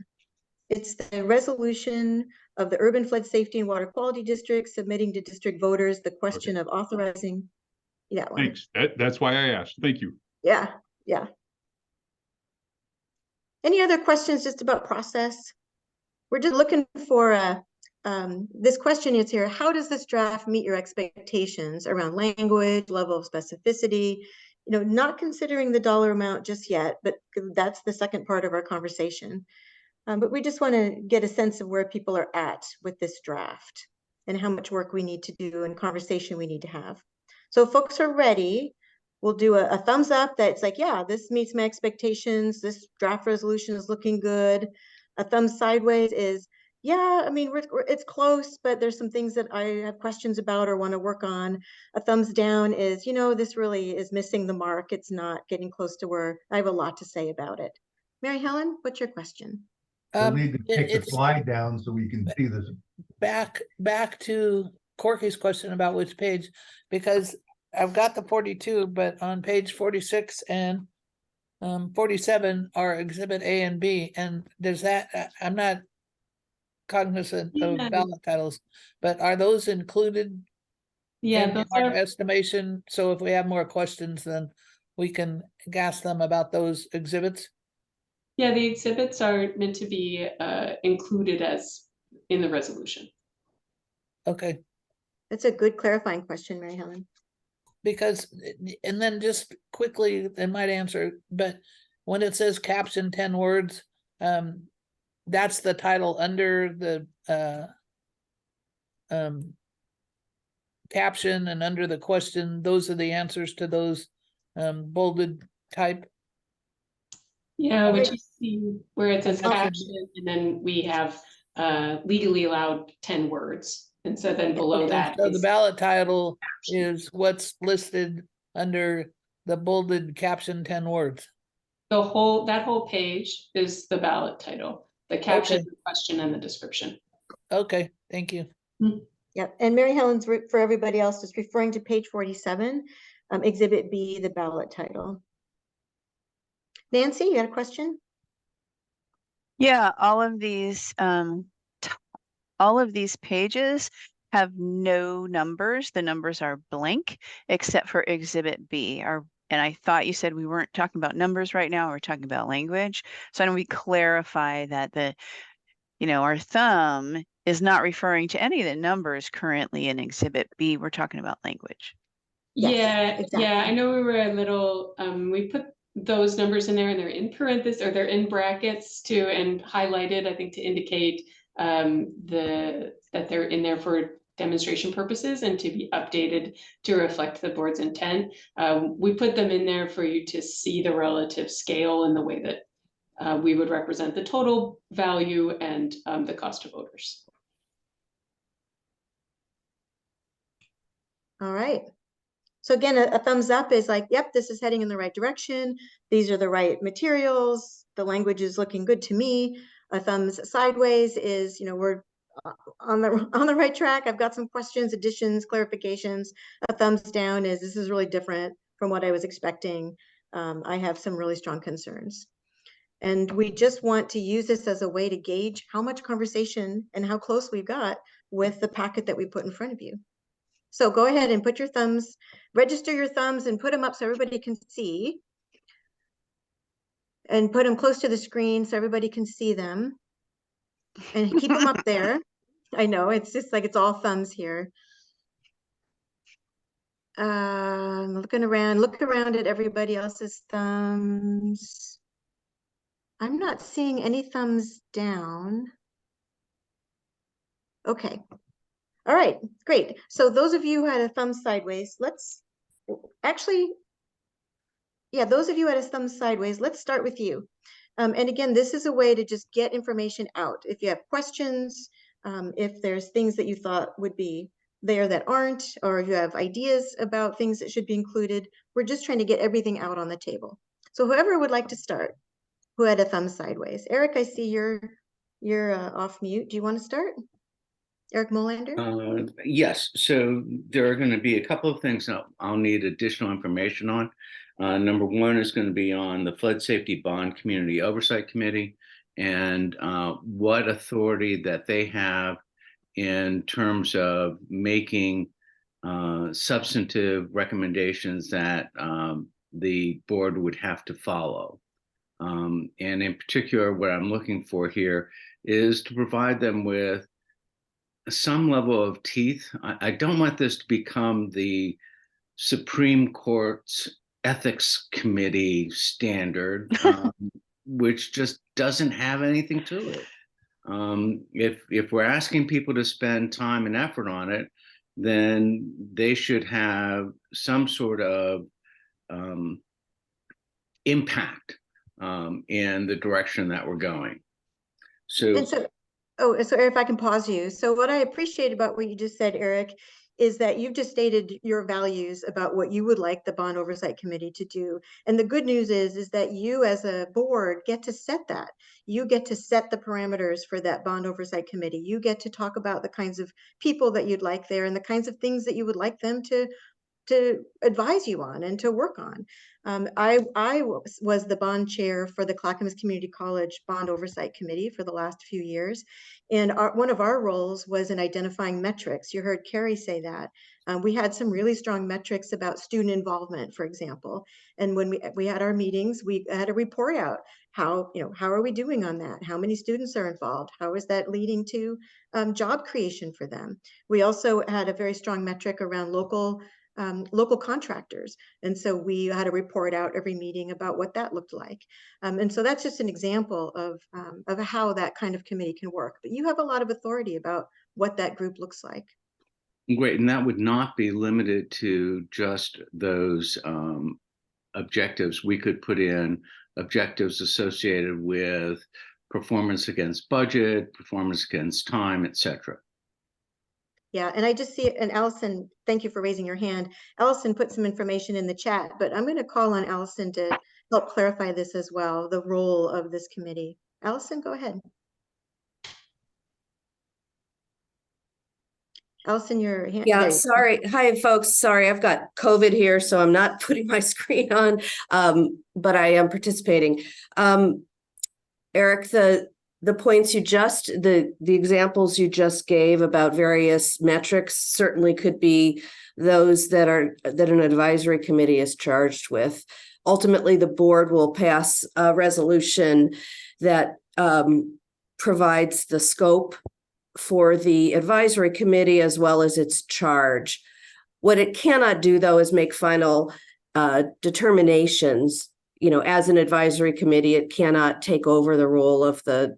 It's the resolution of the Urban Flood Safety and Water Quality District submitting to district voters the question of authorizing that one. Thanks. That's why I asked. Thank you. Yeah. Any other questions just about process? We're just looking for this question is here. How does this draft meet your expectations around language, level of specificity? Not considering the dollar amount just yet, but that's the second part of our conversation. But we just want to get a sense of where people are at with this draft and how much work we need to do and conversation we need to have. So if folks are ready, we'll do a thumbs up that's like, yeah, this meets my expectations. This draft resolution is looking good. A thumbs sideways is, yeah, I mean, it's close, but there's some things that I have questions about or want to work on. A thumbs down is, this really is missing the mark. It's not getting close to where I have a lot to say about it. Mary Helen, what's your question? We'll need to take the slide down so we can see this. Back to Corky's question about which page, because I've got the 42, but on page 46 and 47 are Exhibit A and B, and does that, I'm not cognizant of ballot titles, but are those included in our estimation? So if we have more questions, then we can gas them about those exhibits? Yeah, the exhibits are meant to be included as in the resolution. Okay. That's a good clarifying question, Mary Helen. Because, and then just quickly, it might answer, but when it says caption 10 words, that's the title under the caption, and under the question, those are the answers to those bolded type. Yeah, what you see where it says caption, and then we have legally allowed 10 words. And so then below that, so the ballot title is what's listed under the bolded caption 10 words. that whole page is the ballot title, the caption, the question, and the description. Okay, thank you. Yep, and Mary Helen's, for everybody else, just referring to page 47, Exhibit B, the ballot title. Nancy, you had a question? Yeah, all of these pages have no numbers. The numbers are blank except for Exhibit B. And I thought you said we weren't talking about numbers right now, we're talking about language. So I know we clarify that our thumb is not referring to any of the numbers currently in Exhibit B. We're talking about language. Yes, Yeah, exactly. yeah, I know we were a little, we put those numbers in there and they're in parentheses or they're in brackets too and highlighted, I think, to indicate that they're in there for demonstration purposes and to be updated to reflect the board's intent. We put them in there for you to see the relative scale and the way that we would represent the total value and the cost to voters. All right. So again, a thumbs up is like, yep, this is heading in the right direction. These are the right materials. The language is looking good to me. A thumbs sideways is, we're on the right track. I've got some questions, additions, clarifications. A thumbs down is, this is really different from what I was expecting. I have some really strong concerns. And we just want to use this as a way to gauge how much conversation and how close we've got with the packet that we put in front of you. So go ahead and put your thumbs, register your thumbs and put them up so everybody can see. And put them close to the screen so everybody can see them. And keep them up there. I know, it's just like it's all thumbs here. Looking around, look around at everybody else's thumbs. I'm not seeing any thumbs down. Okay. All right, great. So those of you who had a thumb sideways, let's actually, yeah, those of you who had a thumb sideways, let's start with you. And again, this is a way to just get information out. If you have questions, if there's things that you thought would be there that aren't, or if you have ideas about things that should be included, we're just trying to get everything out on the table. So whoever would like to start, who had a thumb sideways. Eric, I see you're off mute. Do you want to start? Eric Molander? Yes, so there are going to be a couple of things that I'll need additional information on. Number one is going to be on the Flood Safety Bond Community Oversight Committee and what authority that they have in terms of making substantive recommendations that the board would have to follow. And in particular, what I'm looking for here is to provide them with some level of teeth. I don't want this to become the Supreme Court's ethics committee standard, which just doesn't have anything to it. If we're asking people to spend time and effort on it, then they should have some sort of impact in the direction that we're going. So if I can pause you. So what I appreciate about what you just said, Eric, is that you've just stated your values about what you would like the Bond Oversight Committee to do. And the good news is that you as a board get to set that. You get to set the parameters for that Bond Oversight Committee. You get to talk about the kinds of people that you'd like there and the kinds of things that you would like them to advise you on and to work on. I was the bond chair for the Clackamas Community College Bond Oversight Committee for the last few years. And one of our roles was in identifying metrics. You heard Carrie say that. We had some really strong metrics about student involvement, for example. And when we had our meetings, we had to report out how are we doing on that? How many students are involved? How is that leading to job creation for them? We also had a very strong metric around local contractors. And so we had to report out every meeting about what that looked like. And so that's just an example of how that kind of committee can work. But you have a lot of authority about what that group looks like. Great, and that would not be limited to just those objectives. We could put in objectives associated with performance against budget, performance against time, etc. Yeah, and I just see it, and Allison, thank you for raising your hand. Allison put some information in the chat, but I'm going to call on Allison to help clarify this as well, the role of this committee. Allison, go ahead. Allison, your hand. Yeah, sorry. Hi, folks. Sorry, I've got COVID here, so I'm not putting my screen on, but I am participating. Eric, the points you just, the examples you just gave about various metrics certainly could be those that an advisory committee is charged with. Ultimately, the board will pass a resolution that provides the scope for the advisory committee as well as its charge. What it cannot do, though, is make final determinations. As an advisory committee, it cannot take over the role of the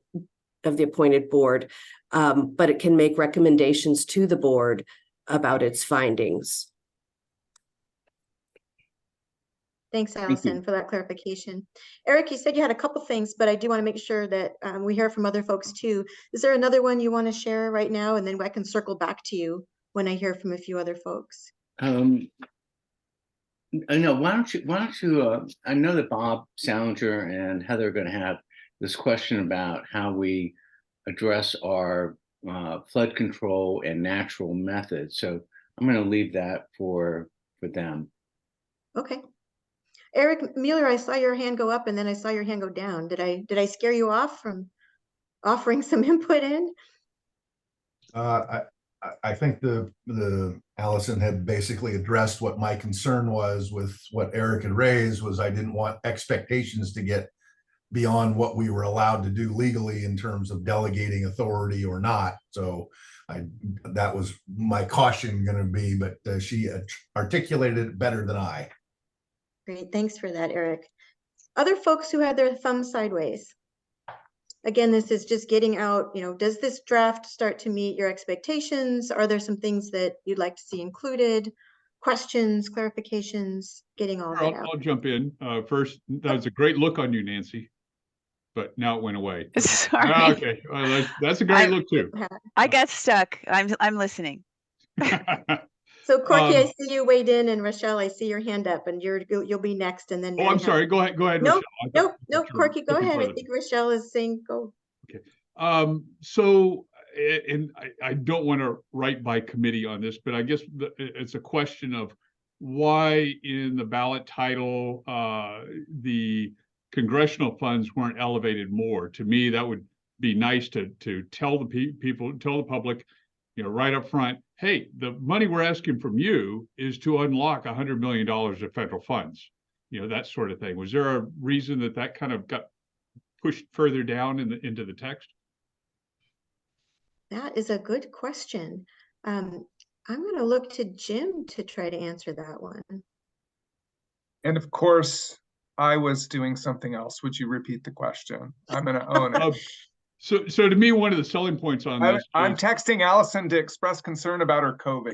appointed board, but it can make recommendations to the board about its findings. Thanks, Allison, for that clarification. Eric, you said you had a couple things, but I do want to make sure that we hear from other folks too. Is there another one you want to share right now? And then I can circle back to you when I hear from a few other folks. I know, why don't you, I know that Bob Salinger and Heather are going to have this question about how we address our flood control and natural methods. So I'm going to leave that for them. Okay. Eric Mueller, I saw your hand go up and then I saw your hand go down. Did I scare you off from offering some input in? I think the Allison had basically addressed what my concern was with what Eric had raised. Was I didn't want expectations to get beyond what we were allowed to do legally in terms of delegating authority or not. So that was my caution going to be, but she articulated it better than I. Great, thanks for that, Eric. Other folks who had their thumb sideways. Again, this is just getting out, does this draft start to meet your expectations? Are there some things that you'd like to see included? Questions, clarifications, getting all that out. I'll jump in. First, that was a great look on you, Nancy, but now it went away. Sorry. Okay, well, that's a great look too. I got stuck. I'm listening. So Corky, I see you weighed in, and Rochelle, I see your hand up, and you'll be next, and then. Oh, I'm sorry. Go ahead, Nope, Rochelle. nope, Corky, go ahead. I think Rochelle is saying go. Okay. So, and I don't want to write by committee on this, but I guess it's a question of why in the ballot title the congressional funds weren't elevated more. To me, that would be nice to tell the people, tell the public, right up front, hey, the money we're asking from you is to unlock $100 million of federal funds, that sort of thing. Was there a reason that kind of got pushed further down into the text? That is a good question. I'm going to look to Jim to try to answer that one. And of course, I was doing something else. Would you repeat the question? I'm going to own it. So to me, one of the selling points on this, I'm texting Allison to express concern about her COVID.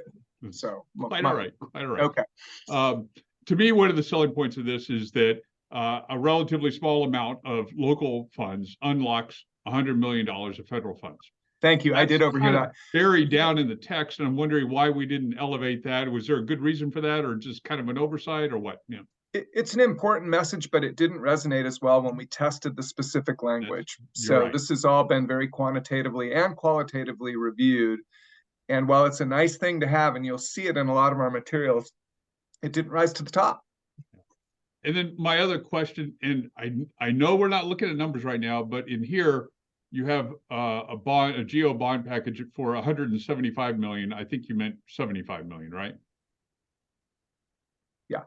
So quite all right. Okay. To me, one of the selling points of this is that a relatively small amount of local funds unlocks $100 million of federal funds. Thank you. I did overhear that. Buried down in the text, and I'm wondering why we didn't elevate that. Was there a good reason for that, or just kind of an oversight, or what? It's an important message, but it didn't resonate as well when we tested the specific language. So this has all been very quantitatively and qualitatively reviewed. And while it's a nice thing to have, and you'll see it in a lot of our materials, it didn't rise to the top. And then my other question, and I know we're not looking at numbers right now, but in here you have a GO bond package for 175 million. I think you meant 75 million, right? Yeah.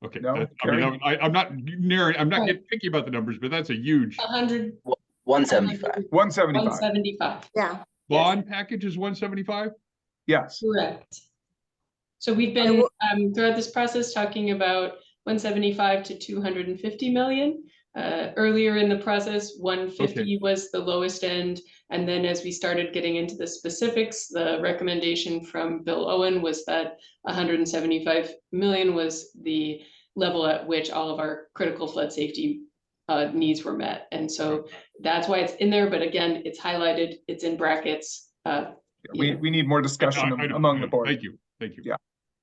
Okay. No, I'm not getting picky about the numbers, but that's a huge 175. 175. Yeah. Bond package is 175? Yes. Correct. So we've been throughout this process talking about 175 to 250 million. Earlier in the process, 150 was the lowest end. And then as we started getting into the specifics, the recommendation from Bill Owen was that 175 million was the level at which all of our critical flood safety needs were met. And so that's why it's in there. But again, it's highlighted, it's in brackets. We need more discussion among the board. Thank you. Yeah.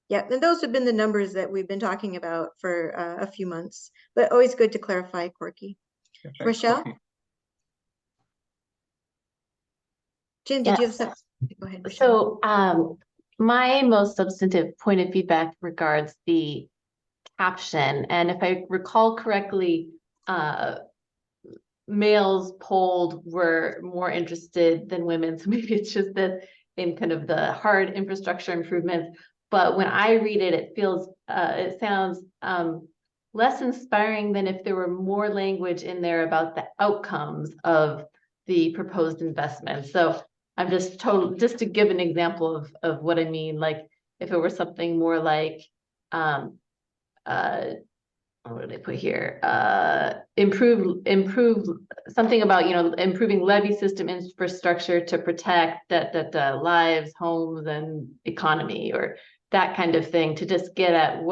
Yeah, and those have been the numbers that we've been talking about for a few months, but always good to clarify, Corky. Yeah, Rochelle? Corky. Jim, did you have something? Go ahead, Rochelle. So my most substantive point of feedback regards the caption. And if I recall correctly, males polled were more interested than women. So maybe it's just that in kind of the hard infrastructure improvements. But when I read it, it sounds less inspiring than if there were more language in there about the outcomes of the proposed investment. So I'm just to give an example of what I mean, like if it were something more like, what did I put here? Improve something about, improving levee system infrastructure to protect the lives, homes, and economy, or that kind of thing, to just get at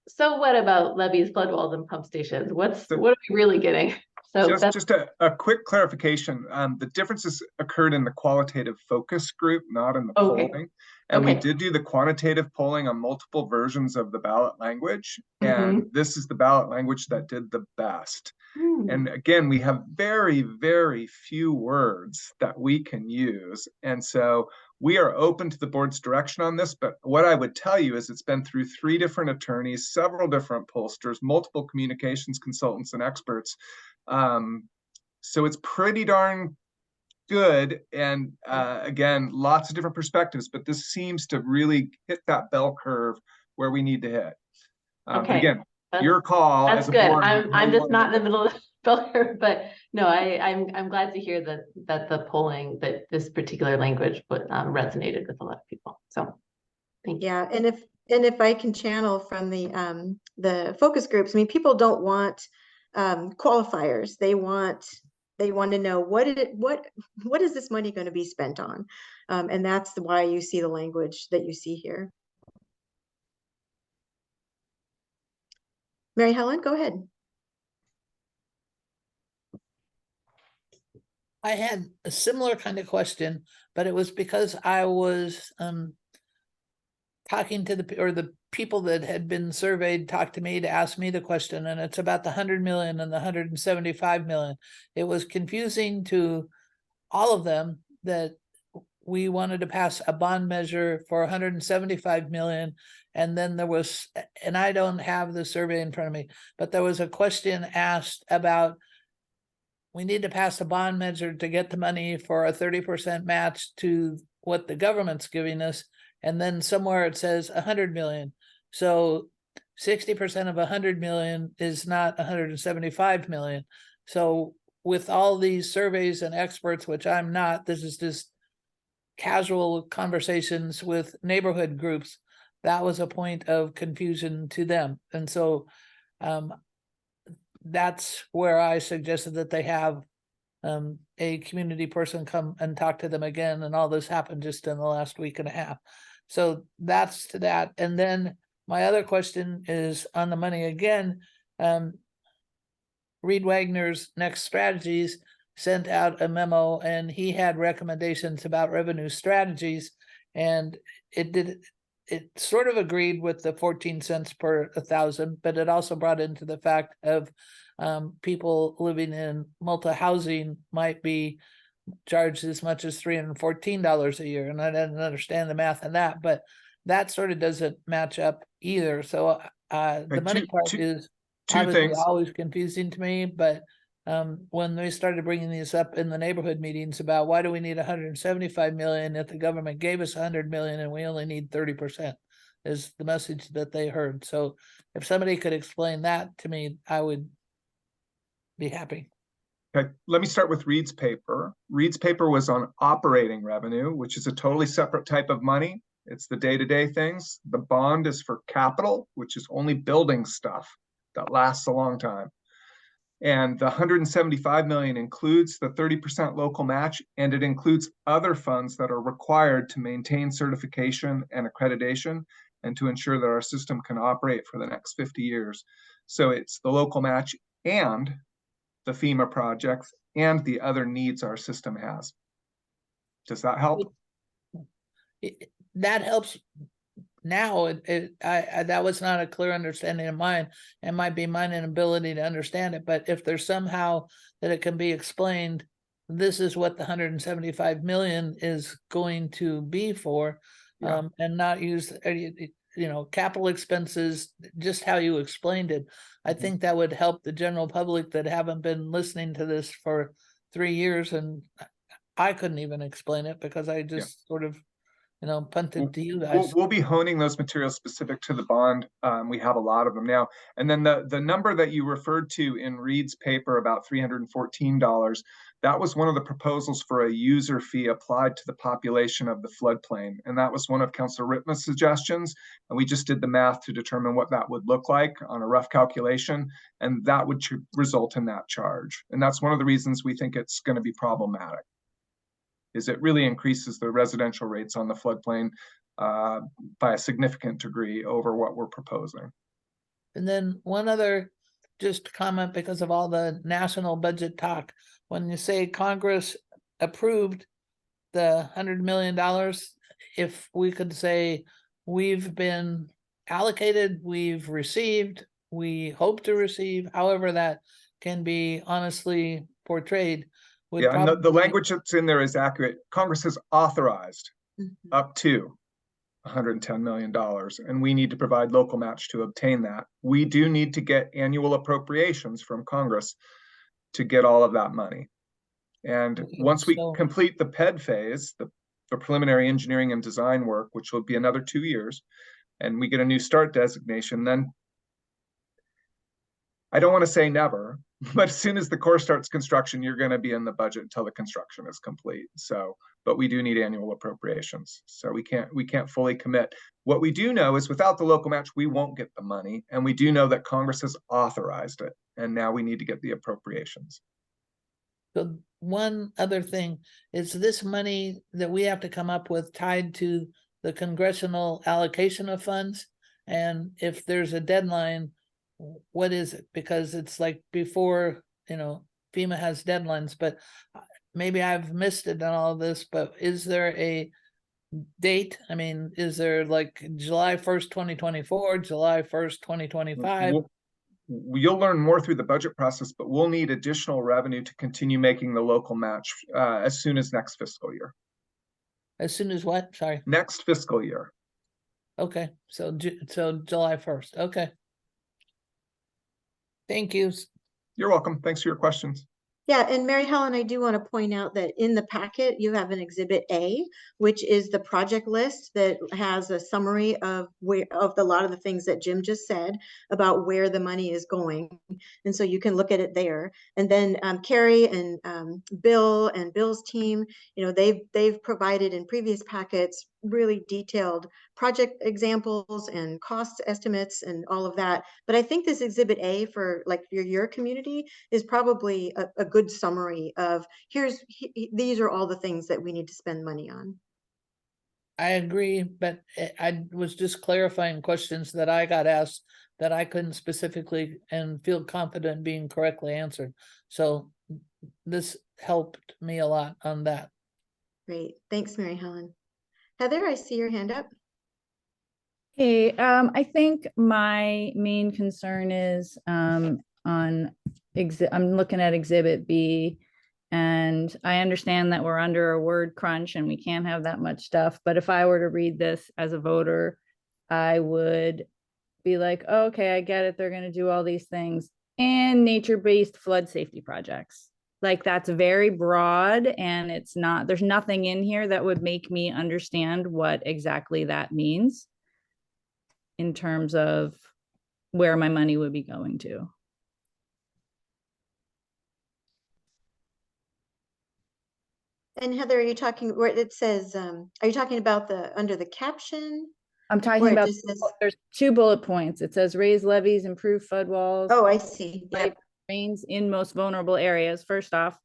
so what about levees, flood walls, and pump stations? What are we really getting? So just a quick clarification. The differences occurred in the qualitative focus group, not in the polling. And we Okay. did do the quantitative polling on multiple versions of the ballot language. Mm-hmm. And this is the ballot language that did the best. Hmm. And again, we have very, very few words that we can use. And so we are open to the board's direction on this. But what I would tell you is it's been through 3 different attorneys, several different pollsters, multiple communications consultants and experts. So it's pretty darn good. And again, lots of different perspectives, but this seems to really hit that bell curve where we need to hit. But Okay. again, your call. That's as a good. board, I'm just not in the middle of the bell curve, but no, I'm glad to hear that the polling, that this particular language resonated with a lot of people. So thank you. Yeah, and if I can channel from the focus groups, I mean, people don't want qualifiers. They want to know what is this money going to be spent on, and that's why you see the language that you see here. Mary Helen, go ahead. I had a similar kind of question, but it was because I was talking to the people that had been surveyed talked to me to ask me the question, and it's about the 100 million and the 175 million. It was confusing to all of them that we wanted to pass a bond measure for 175 million. And then there was, and I don't have the survey in front of me, but there was a question asked about, we need to pass a bond measure to get the money for a 30% match to what the government's giving us. And then somewhere it says 100 million. So 60% of 100 million is not 175 million. So with all these surveys and experts, which I'm not, this is just casual conversations with neighborhood groups, that was a point of confusion to them. And so that's where I suggested that they have a community person come and talk to them again. And all this happened just in the last week and a half. So that's to that. And then my other question is on the money again. Reed Wagner's Next Strategies sent out a memo, and he had recommendations about revenue strategies, and it sort of agreed with the 14 cents per 1,000, but it also brought into the fact of people living in multi-housing might be charged as much as $314 a year. And I didn't understand the math on that, but that sort of doesn't match up either. So the money part is obviously always confusing to me, but when they started bringing these up in the neighborhood meetings about why do we need 175 million if the government gave us 100 million and we only need 30%, is the message that they heard. So if somebody could explain that to me, I would be happy. Okay, let me start with Reed's paper. Reed's paper was on operating revenue, which is a totally separate type of money. It's the day-to-day things. The bond is for capital, which is only building stuff that lasts a long time. And the 175 million includes the 30% local match, and it includes other funds that are required to maintain certification and accreditation and to ensure that our system can operate for the next 50 years. So it's the local match and the FEMA projects and the other needs our system has. Does that help? That helps. Now that was not a clear understanding of mine. It might be mine inability to understand it, but if there's somehow that it can be explained, this is what the 175 million is going to be for, and not use capital expenses, just how you explained it. I think that would help the general public that haven't been listening to this for 3 years, and I couldn't even explain it because I just sort of punted to you guys. We'll be honing those materials specific to the bond. We have a lot of them now. And then the number that you referred to in Reed's paper about $314, that was one of the proposals for a user fee applied to the population of the floodplain. And that was one of Councilor Rittman's suggestions. And we just did the math to determine what that would look like on a rough calculation. And that would result in that charge. And that's one of the reasons we think it's going to be problematic. Is it really increases the residential rates on the floodplain by a significant degree over what we're proposing. And then one other just comment, because of all the national budget talk, when you say Congress approved the $100 million, if we could say, we've been allocated, we've received, we hope to receive, however that can be honestly portrayed. would Yeah, and the probably- language that's in there is accurate. Congress has authorized up to $110 million, and we need to provide local match to obtain that. We do need to get annual appropriations from Congress to get all of that money. And Okay, once we so- complete the PED phase, the preliminary engineering and design work, which will be another 2 years, and we get a new start designation, then I don't want to say never, but as soon as the Corps starts construction, you're going to be in the budget until the construction is complete. So, but we do need annual appropriations. So we can't fully commit. What we do know is without the local match, we won't get the money. And we do know that Congress has authorized it. And now we need to get the appropriations. So one other thing, is this money that we have to come up with tied to the congressional allocation of funds? And if there's a deadline, what is it? Because it's like before, FEMA has deadlines, but maybe I've missed it in all of this, but is there a date? I mean, is there like July 1st, 2024, July 1st, 2025? You'll learn more through the budget process, but we'll need additional revenue to continue making the local match as soon as next fiscal year. As soon as what? Sorry. Next fiscal year. Okay, so July 1st. Okay. Thank you. You're welcome. Thanks for your questions. Yeah, and Mary Helen, I do want to point out that in the packet, you have an Exhibit A, which is the project list that has a summary of a lot of the things that Jim just said about where the money is going. And so you can look at it there. And then Carrie and Bill and Bill's team, they've provided in previous packets really detailed project examples and cost estimates and all of that. But I think this Exhibit A for your community is probably a good summary of these are all the things that we need to spend money on. I agree, but I was just clarifying questions that I got asked that I couldn't specifically and feel confident being correctly answered. So this helped me a lot on that. Great. Thanks, Mary Helen. Heather, I see your hand up. Hey, I think my main concern is I'm looking at Exhibit B, and I understand that we're under a word crunch and we can't have that much stuff. But if I were to read this as a voter, I would be like, oh, okay, I get it. They're going to do all these things and nature-based flood safety projects. Like, that's very broad, and there's nothing in here that would make me understand what exactly that means in terms of where my money would be going to. And Heather, are you talking where it says, are you talking about under the caption? I'm talking about, there's 2 bullet points. It says raise levees, improve flood walls. Oh, I see. Yep. Rains in most vulnerable areas. First off,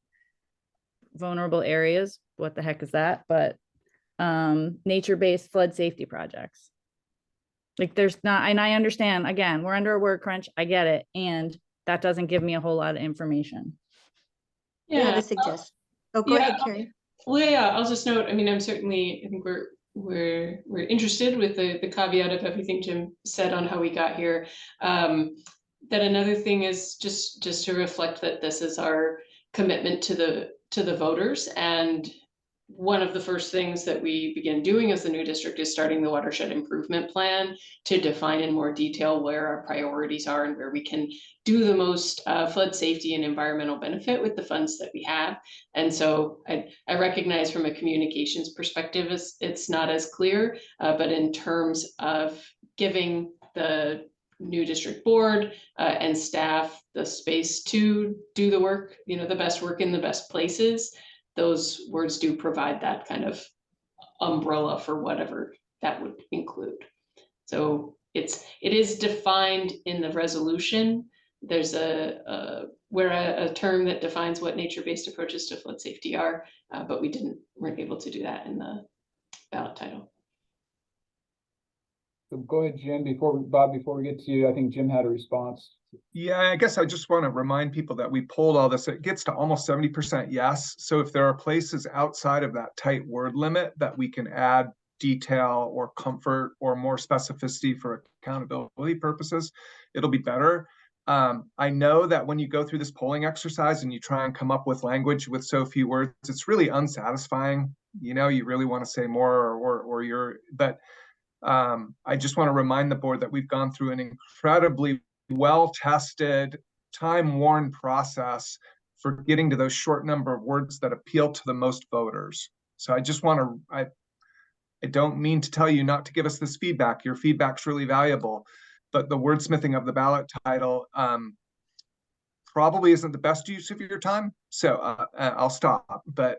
vulnerable areas, what the heck is that? But nature-based flood safety projects. Like, there's not, and I understand, again, we're under a word crunch. I get it. And that doesn't give me a whole lot of information. Yeah, the suggestion. Oh, go ahead, Carrie. Well, yeah, I'll just note, I think we're interested with the caveat of everything Jim said on how we got here. That another thing is just to reflect that this is our commitment to the voters, and one of the first things that we begin doing as the new district is starting the watershed improvement plan to define in more detail where our priorities are and where we can do the most flood safety and environmental benefit with the funds that we have. And so I recognize from a communications perspective, it's not as clear, but in terms of giving the new district board and staff the space to do the work, the best work in the best places, those words do provide that kind of umbrella for whatever that would include. So it is defined in the resolution. There's a term that defines what nature-based approaches to flood safety are, but we weren't able to do that in the ballot title. So go ahead, Jim, Bob, before we get to you, I think Jim had a response. Yeah, I guess I just want to remind people that we pulled all this. It gets to almost 70% yes. So if there are places outside of that tight word limit that we can add detail or comfort or more specificity for accountability purposes, it'll be better. I know that when you go through this polling exercise and you try and come up with language with so few words, it's really unsatisfying. You know, you really want to say more, but I just want to remind the board that we've gone through an incredibly well-tested, time-worn process for getting to those short number of words that appeal to the most voters. So I just want to, I don't mean to tell you not to give us this feedback. Your feedback's really valuable, but the wordsmithing of the ballot title probably isn't the best use of your time. So I'll stop, but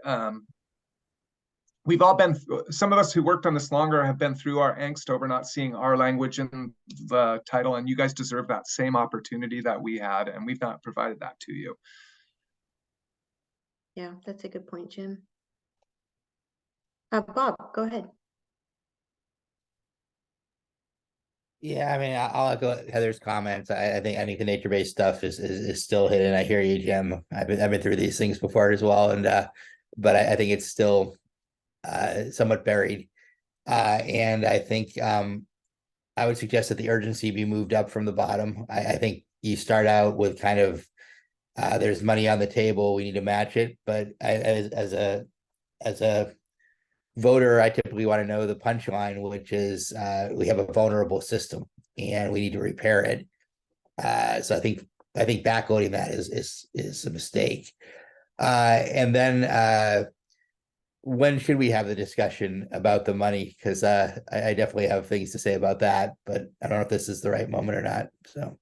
we've all been, some of us who worked on this longer have been through our angst over not seeing our language in the title, and you guys deserve that same opportunity that we had, and we've not provided that to you. Yeah, that's a good point, Jim. Bob, go ahead. Yeah, I mean, I'll echo Heather's comments. I think the nature-based stuff is still hidden. I hear you, Jim. I've been through these things before as well, and but I think it's still somewhat buried. And I think I would suggest that the urgency be moved up from the bottom. I think you start out with kind of there's money on the table, we need to match it. But as a voter, I typically want to know the punchline, which is we have a vulnerable system and we need to repair it. So I think backloading that is a mistake. And then when should we have the discussion about the money? Because I definitely have things to say about that, but I don't know if this is the right moment or not. So.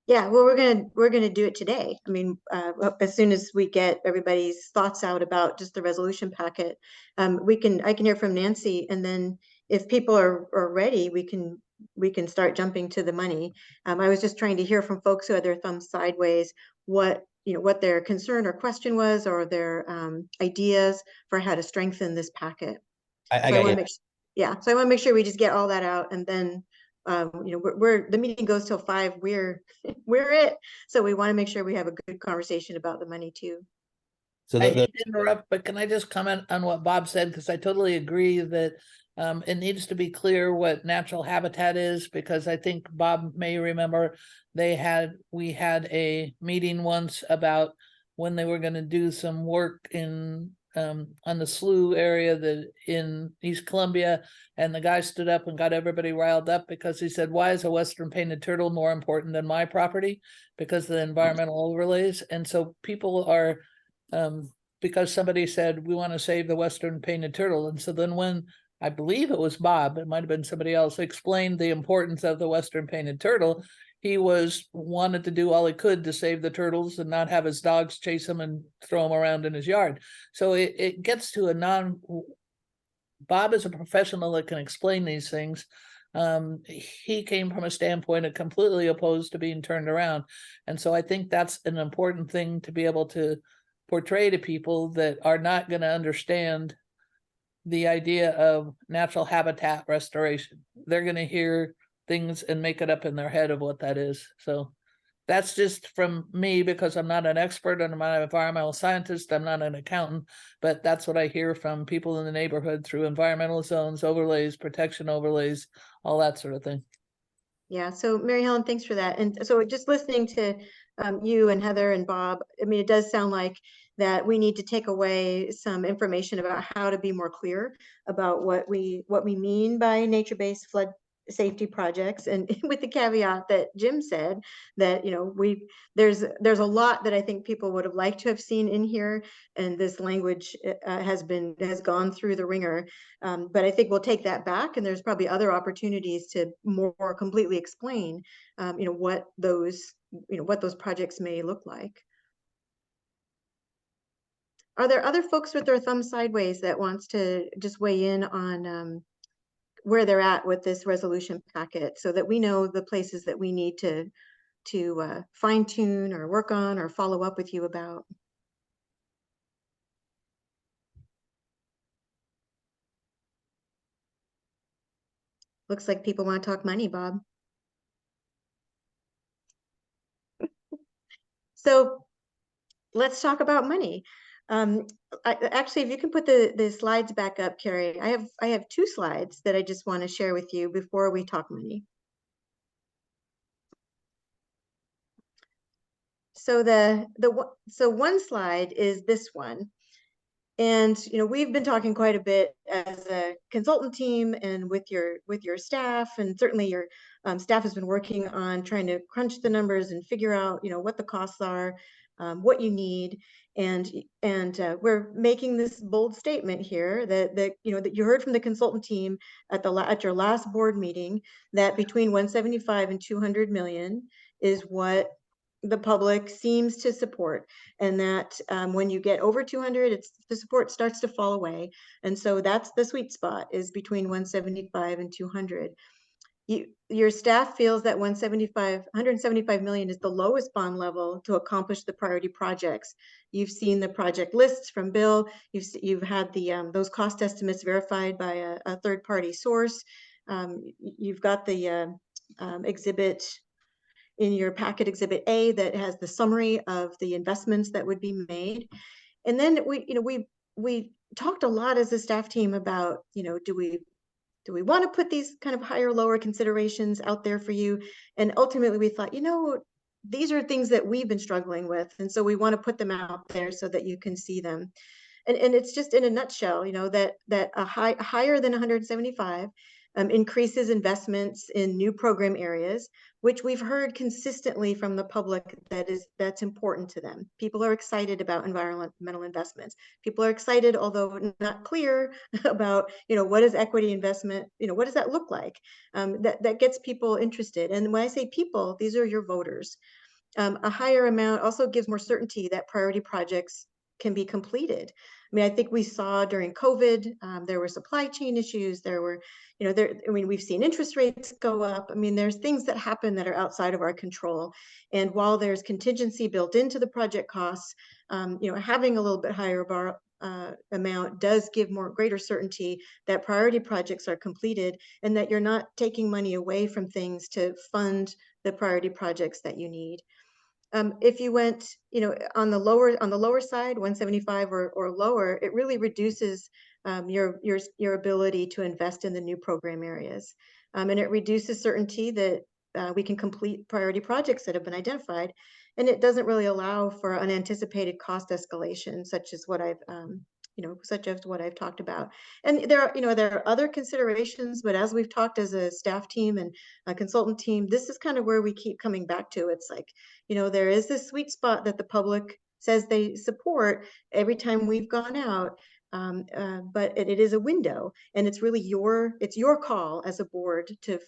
Yeah, well, we're gonna do it today. I mean, as soon as we get everybody's thoughts out about just the resolution packet, I can hear from Nancy, and then if people are ready, we can start jumping to the money. I was just trying to hear from folks who had their thumbs sideways what their concern or question was, or their ideas for how to strengthen this packet. So I want to make sure we just get all that out, and then the meeting goes till 5. We're it. So we want to make sure we have a good conversation about the money too. So I hate to interrupt, but can I just comment on what Bob said? Because I totally agree that it needs to be clear what natural habitat is, because I think Bob may remember we had a meeting once about when they were going to do some work in on the slough area in East Columbia, and the guy stood up and got everybody riled up because he said, why is a western painted turtle more important than my property? Because of the environmental overlays. And so people are, because somebody said, we want to save the western painted turtle. And so then when, I believe it was Bob, it might've been somebody else, explained the importance of the western painted turtle, he wanted to do all he could to save the turtles and not have his dogs chase him and throw him around in his yard. So it gets to Bob is a professional that can explain these things. He came from a standpoint of completely opposed to being turned around. And so I think that's an important thing to be able to portray to people that are not going to understand the idea of natural habitat restoration. They're going to hear things and make it up in their head of what that is. So that's just from me, because I'm not an expert and I'm not an environmental scientist, I'm not an accountant, but that's what I hear from people in the neighborhood through environmental zones, overlays, protection overlays, all that sort of thing. Yeah, so Mary Helen, thanks for that. And so just listening to you and Heather and Bob, I mean, it does sound like that we need to take away some information about how to be more clear about what we mean by nature-based flood safety projects, and with the caveat that Jim said that there's a lot that I think people would have liked to have seen in here, and this language has gone through the ringer, but I think we'll take that back, and there's probably other opportunities to more completely explain what those projects may look like. Are there other folks with their thumb sideways that wants to just weigh in on where they're at with this resolution packet, so that we know the places that we need to fine tune or work on or follow up with you about? Looks like people want to talk money, Bob. So let's talk about money. Actually, if you can put the slides back up, Carrie, I have 2 slides that I just want to share with you before we talk money. So so one slide is this one. And, you know, we've been talking quite a bit as a consultant team and with your staff, and certainly your staff has been working on trying to crunch the numbers and figure out, you know, what the costs are, what you need. And we're making this bold statement here that you know, that you heard from the consultant team at your last board meeting, that between 175 and 200 million is what the public seems to support, and that when you get over 200, the support starts to fall away. And so that's the sweet spot, is between 175 and 200. Your staff feels that 175 million is the lowest bond level to accomplish the priority projects. You've seen the project lists from Bill. You've had the those cost estimates verified by a third-party source. You've got the exhibit in your packet, Exhibit A, that has the summary of the investments that would be made. And then we talked a lot as a staff team about, you know, do we want to put these kind of higher, lower considerations out there for you? And ultimately we thought, you know, these are things that we've been struggling with, and so we want to put them out there so that you can see them. And it's just in a nutshell, you know, that a higher than 175 increases investments in new program areas, which we've heard consistently from the public that's important to them. People are excited about environmental investments. People are excited, although not clear about, you know, what is equity investment, you know, what does that look like? That gets people interested. And when I say people, these are your voters. A higher amount also gives more certainty that priority projects can be completed. I mean, I think we saw during COVID, there were supply chain issues. There were, you know, I mean, we've seen interest rates go up. I mean, there's things that happen that are outside of our control. And while there's contingency built into the project costs, you know, having a little bit higher amount does give greater certainty that priority projects are completed, and that you're not taking money away from things to fund the priority projects that you need. If you went, you know, on the lower side, 175 or lower, it really reduces your ability to invest in the new program areas, and it reduces certainty that we can complete priority projects that have been identified, and it doesn't really allow for unanticipated cost escalation, such as what I've talked about. And there are other considerations, but as we've talked as a staff team and a consultant team, this is kind of where we keep coming back to. It's like, you know, there is this sweet spot that the public says they support every time we've gone out. But it is a window, and it's really your call as a board to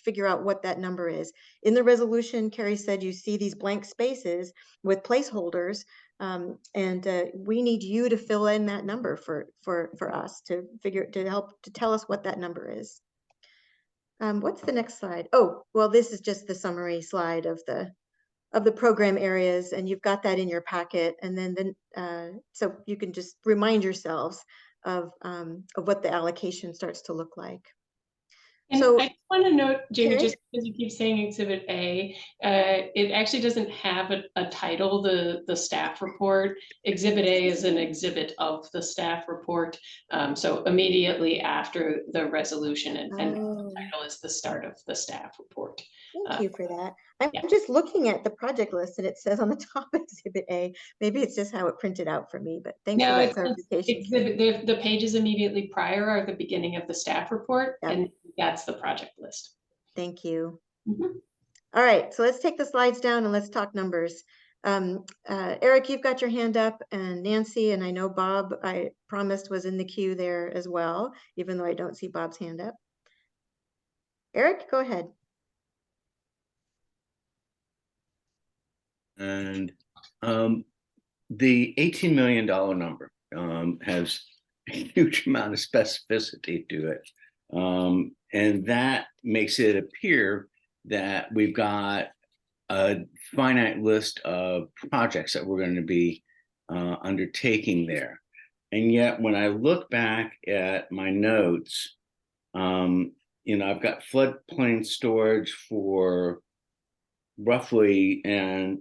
figure out what that number is. In the resolution, Carrie said you see these blank spaces with placeholders, and we need you to fill in that number for us to help to tell us what that number is. What's the next slide? Oh, well, this is just the summary slide of the program areas, and you've got that in your packet. And then so you can just remind yourselves of what the allocation starts to look like. And so I want to note, Jamie, okay, just because you keep saying Exhibit A, it actually doesn't have a title, the staff report. Exhibit A is an exhibit of the staff report. So immediately after the resolution, and the title is the start of the staff report. Thank you for that. I'm yeah. just looking at the project list, and it says on the top Exhibit A. Maybe it's just how it printed out for me, but thanks for that clarification. The pages immediately prior are the beginning of the staff report, and that's the project list. Thank you. All right, so let's take the slides down and let's talk numbers. Eric, you've got your hand up, and Nancy, and I know Bob, I promised, was in the queue there as well, even though I don't see Bob's hand up. Eric, go ahead. And the $18 million number has a huge amount of specificity to it. And that makes it appear that we've got a finite list of projects that we're going to be undertaking there. And yet, when I look back at my notes, you know, I've got floodplain storage for roughly, and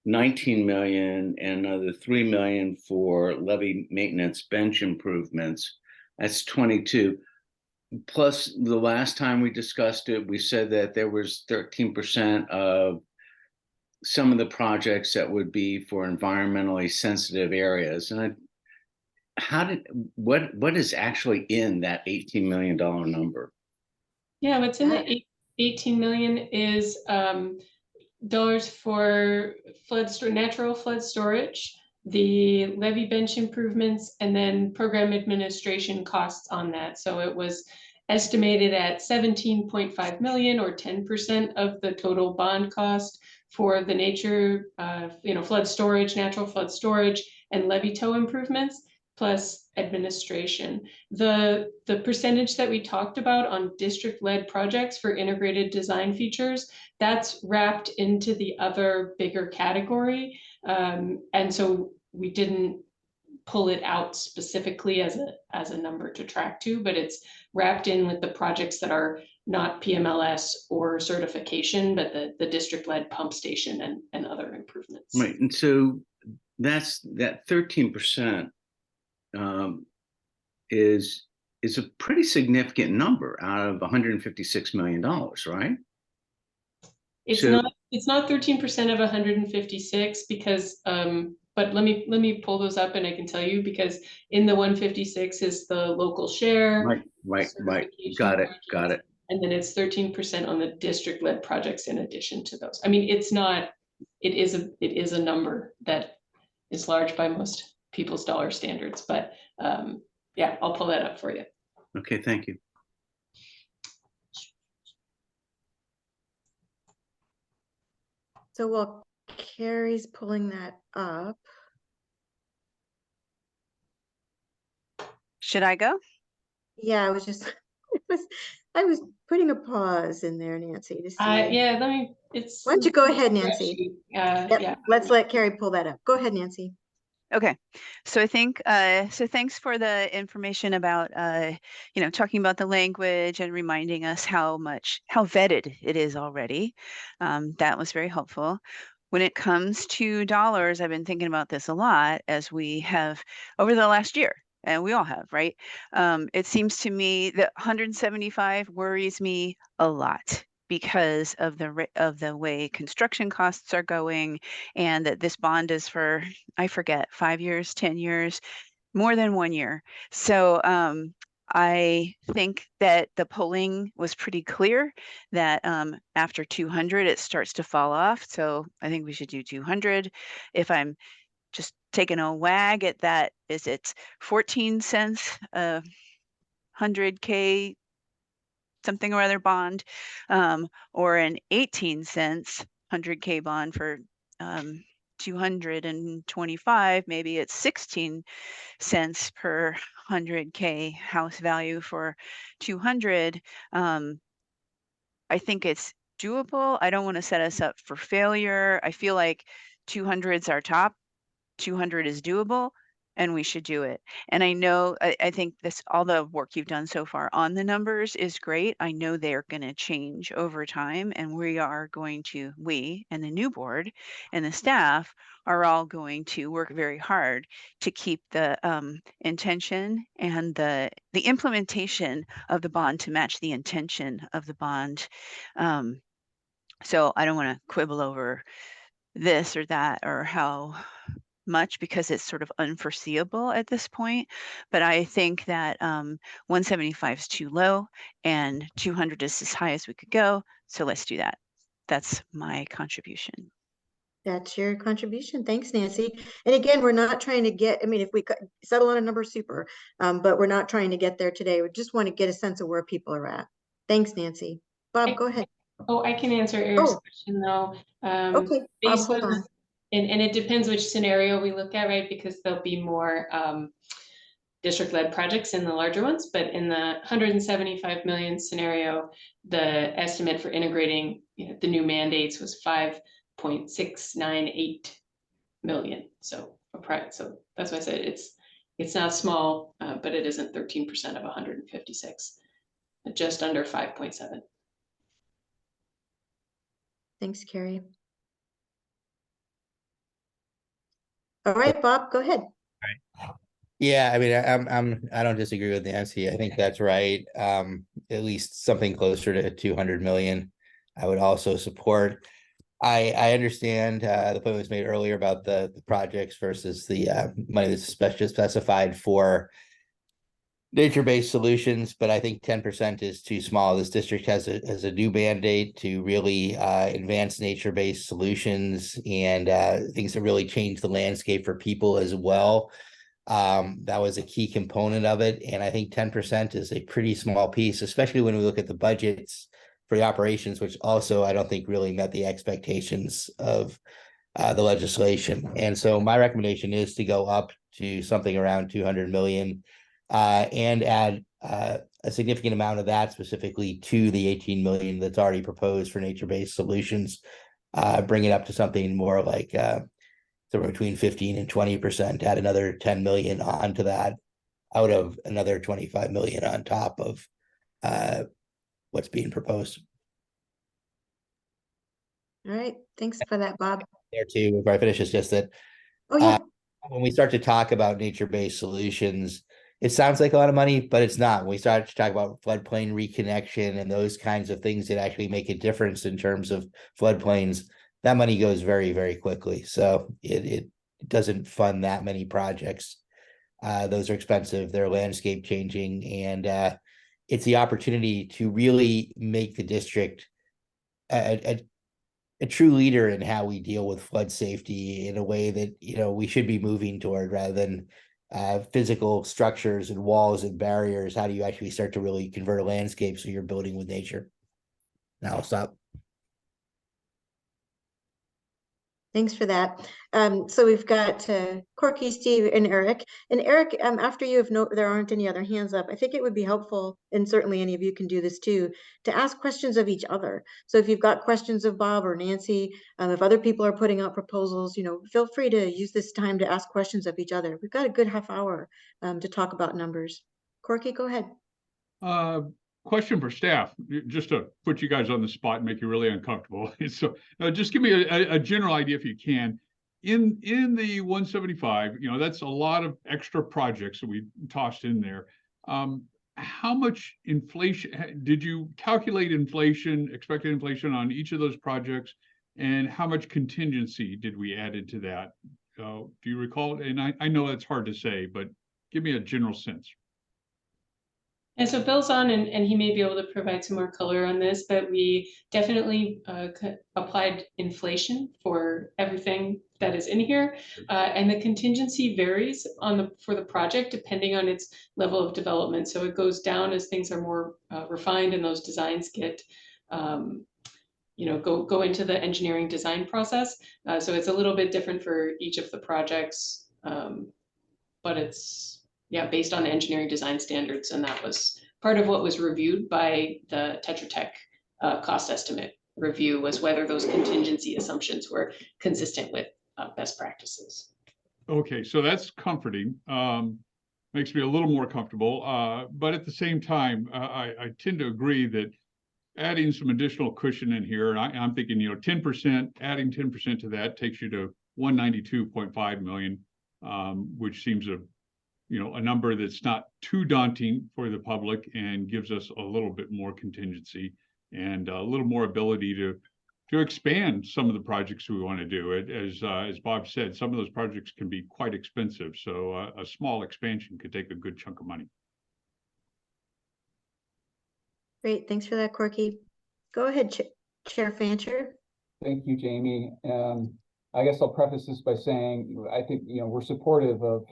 19 million and another 3 million for levee maintenance bench improvements. That's 22. Plus, the last time we discussed it, we said that there was 13% of some of the projects that would be for environmentally sensitive areas. And what is actually in that $18 million number? Yeah, what's in the 18 million is dollars for natural flood storage, the levee bench improvements, and then program administration costs on that. So it was estimated at 17.5 million, or 10% of the total bond cost for the nature, flood storage, natural flood storage, and levee tow improvements, plus administration. The percentage that we talked about on district-led projects for integrated design features, that's wrapped into the other bigger category. And so we didn't pull it out specifically as a number to track to, but it's wrapped in with the projects that are not PMLS or certification, but the district-led pump station and other improvements. Right, and so that 13% is a pretty significant number out of $156 million, right? It's not 13% of 156 because but let me pull those up and I can tell you, because in the 156 is the local share. Right. Got it. And then it's 13% on the district-led projects in addition to those. I mean, it is a number that is large by most people's dollar standards, but yeah, I'll pull that up for you. Okay, thank you. So while Carrie's pulling that up. Should I go? Yeah, I was just, I was putting a pause in there, Nancy, to see. Yeah, why don't you go ahead, Nancy? Yeah. Let's let Carrie pull that up. Go ahead, Nancy. Okay, so I think, so thanks for the information about, talking about the language and reminding us how vetted it is already. That was very helpful. When it comes to dollars, I've been thinking about this a lot as we have over the last year, and we all have, right? It seems to me that 175 worries me a lot, because of the way construction costs are going, and that this bond is for, I forget, 5 years, 10 years, more than 1 year. So I think that the polling was pretty clear that after 200, it starts to fall off. So I think we should do 200. If I'm just taking a wag at that, is it 14 cents, 100K something or other bond, or an 18 cents 100K bond for 225, maybe it's 16 cents per 100K house value for 200. I think it's doable. I don't want to set us up for failure. I feel like 200 is our top. 200 is doable, and we should do it. And I know, I think all the work you've done so far on the numbers is great. I know they're going to change over time, and we and the new board and the staff are all going to work very hard to keep the intention and the implementation of the bond to match the intention of the bond. So I don't want to quibble over this or that or how much, because it's sort of unforeseeable at this point. But I think that 175 is too low and 200 is as high as we could go. So let's do that. That's my contribution. That's your contribution. Thanks, Nancy. And again, we're not trying to get, I mean, if we settle on a number, super, but we're not trying to get there today. We just want to get a sense of where people are at. Thanks, Nancy. Bob, go ahead. Oh, I can answer Eric's question though. Okay, Bob, hold on. And it depends which scenario we look at, right? Because there'll be more district-led projects in the larger ones, but in the 175 million scenario, the estimate for integrating the new mandates was 5.698 million. So that's why I said it's not small, but it isn't 13% of 156, just under 5.7. Thanks, Carrie. All right, Bob, go ahead. Yeah, I mean, I don't disagree with Nancy. I think that's right. At least something closer to 200 million. I would also support. I understand the point was made earlier about the projects versus the money that's specified for nature-based solutions, but I think 10% is too small. This district has a new mandate to really advance nature-based solutions and things that really change the landscape for people as well. That was a key component of it, and I think 10% is a pretty small piece, especially when we look at the budgets for the operations, which also I don't think really met the expectations of the legislation. And so my recommendation is to go up to something around 200 million. And add a significant amount of that specifically to the 18 million that's already proposed for nature-based solutions, bring it up to something more like somewhere between 15 and 20%, add another 10 million onto that, out of another 25 million on top of what's being proposed. All right, thanks for that, Bob. There too, before I finish, is just that Oh, yeah. when we start to talk about nature-based solutions, it sounds like a lot of money, but it's not. When we start to talk about floodplain reconnection and those kinds of things that actually make a difference in terms of floodplains, that money goes very, very quickly. So it doesn't fund that many projects. Those are expensive, they're landscape changing, and it's the opportunity to really make the district a true leader in how we deal with flood safety in a way that, you know, we should be moving toward, rather than physical structures and walls and barriers. How do you actually start to really convert a landscape so you're building with nature? Now I'll stop. Thanks for that. So we've got Corky, Steve, and Eric. And Eric, after you, if there aren't any other hands up, I think it would be helpful, and certainly any of you can do this too, to ask questions of each other. So if you've got questions of Bob or Nancy, if other people are putting out proposals, you know, feel free to use this time to ask questions of each other. We've got a good half hour to talk about numbers. Corky, go ahead. Question for staff, just to put you guys on the spot and make you really uncomfortable. So just give me a general idea, if you can. In the 175, you know, that's a lot of extra projects that we tossed in there. How much inflation, did you calculate inflation, expected inflation on each of those projects? And how much contingency did we add into that? Do you recall? And I know that's hard to say, but give me a general sense. And so Bill's on, and he may be able to provide some more color on this, but we definitely applied inflation for everything that is in here. And the contingency varies for the project depending on its level of development. So it goes down as things are more refined and those designs get, you know, go into the engineering design process. So it's a little bit different for each of the projects, but it's, yeah, based on engineering design standards, and that was part of what was reviewed by the Tetra Tech cost estimate review, was whether those contingency assumptions were consistent with best practices. Okay, so that's comforting. Makes me a little more comfortable. But at the same time, I tend to agree that adding some additional cushion in here, and I'm thinking, you know, 10%, adding 10% to that takes you to 192.5 million, which seems a number that's not too daunting for the public and gives us a little bit more contingency and a little more ability to expand some of the projects we want to do. As Bob said, some of those projects can be quite expensive, so a small expansion could take a good chunk of money. Great, thanks for that, Corky. Go ahead, Chair Fancher. Thank you, Jamie. I guess I'll preface this by saying I think, you know, we're supportive of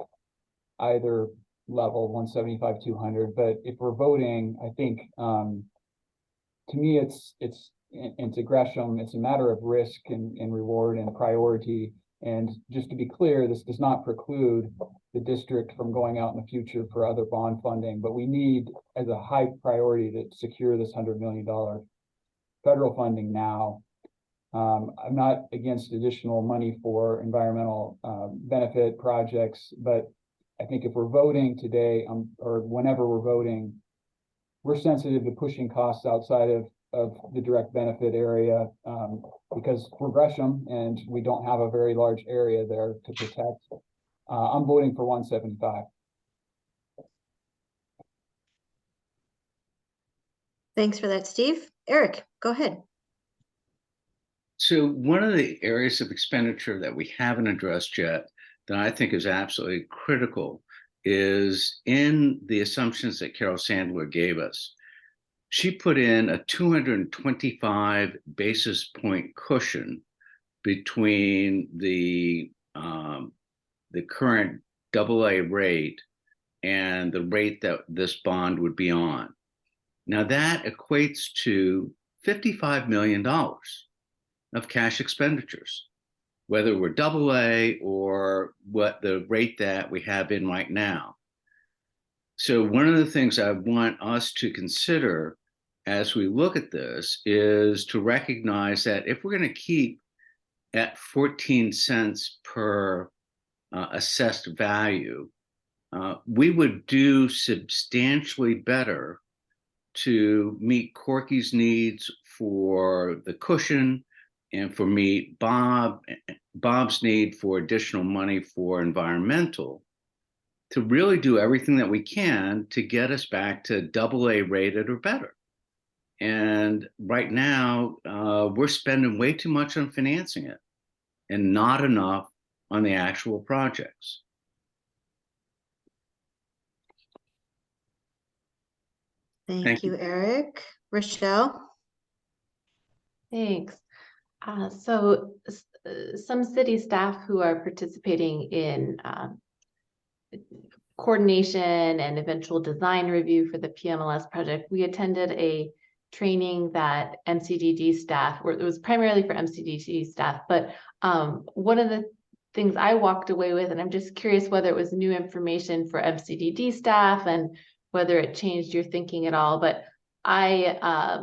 either level, 175, 200, but if we're voting, I think to me it's a Gresham, it's a matter of risk and reward and priority. And just to be clear, this does not preclude the district from going out in the future for other bond funding, but we need as a high priority to secure this $100 million federal funding now. I'm not against additional money for environmental benefit projects, but I think if we're voting today or whenever we're voting, we're sensitive to pushing costs outside of of the direct benefit area, because we're Gresham and we don't have a very large area there to protect. I'm voting for 175. Thanks for that, Steve. Eric, go ahead. So one of the areas of expenditure that we haven't addressed yet that I think is absolutely critical is in the assumptions that Carol Sandler gave us. She put in a 225 basis point cushion between the current AA rate and the rate that this bond would be on. Now that equates to $55 million of cash expenditures, whether we're AA or what the rate that we have in right now. So one of the things I want us to consider as we look at this is to recognize that if we're going to keep at 14 cents per assessed value, we would do substantially better to meet Corky's needs for the cushion and for meet Bob's need for additional money for environmental, to really do everything that we can to get us back to AA rated or better. And right now, we're spending way too much on financing it and not enough on the actual projects. Thank you, Eric. Rochelle? Thanks. So some city staff who are participating in coordination and eventual design review for the PMLS project, we attended a training that MCDD staff, or it was primarily for MCDD staff, but one of the things I walked away with, and I'm just curious whether it was new information for MCDD staff and whether it changed your thinking at all, but I,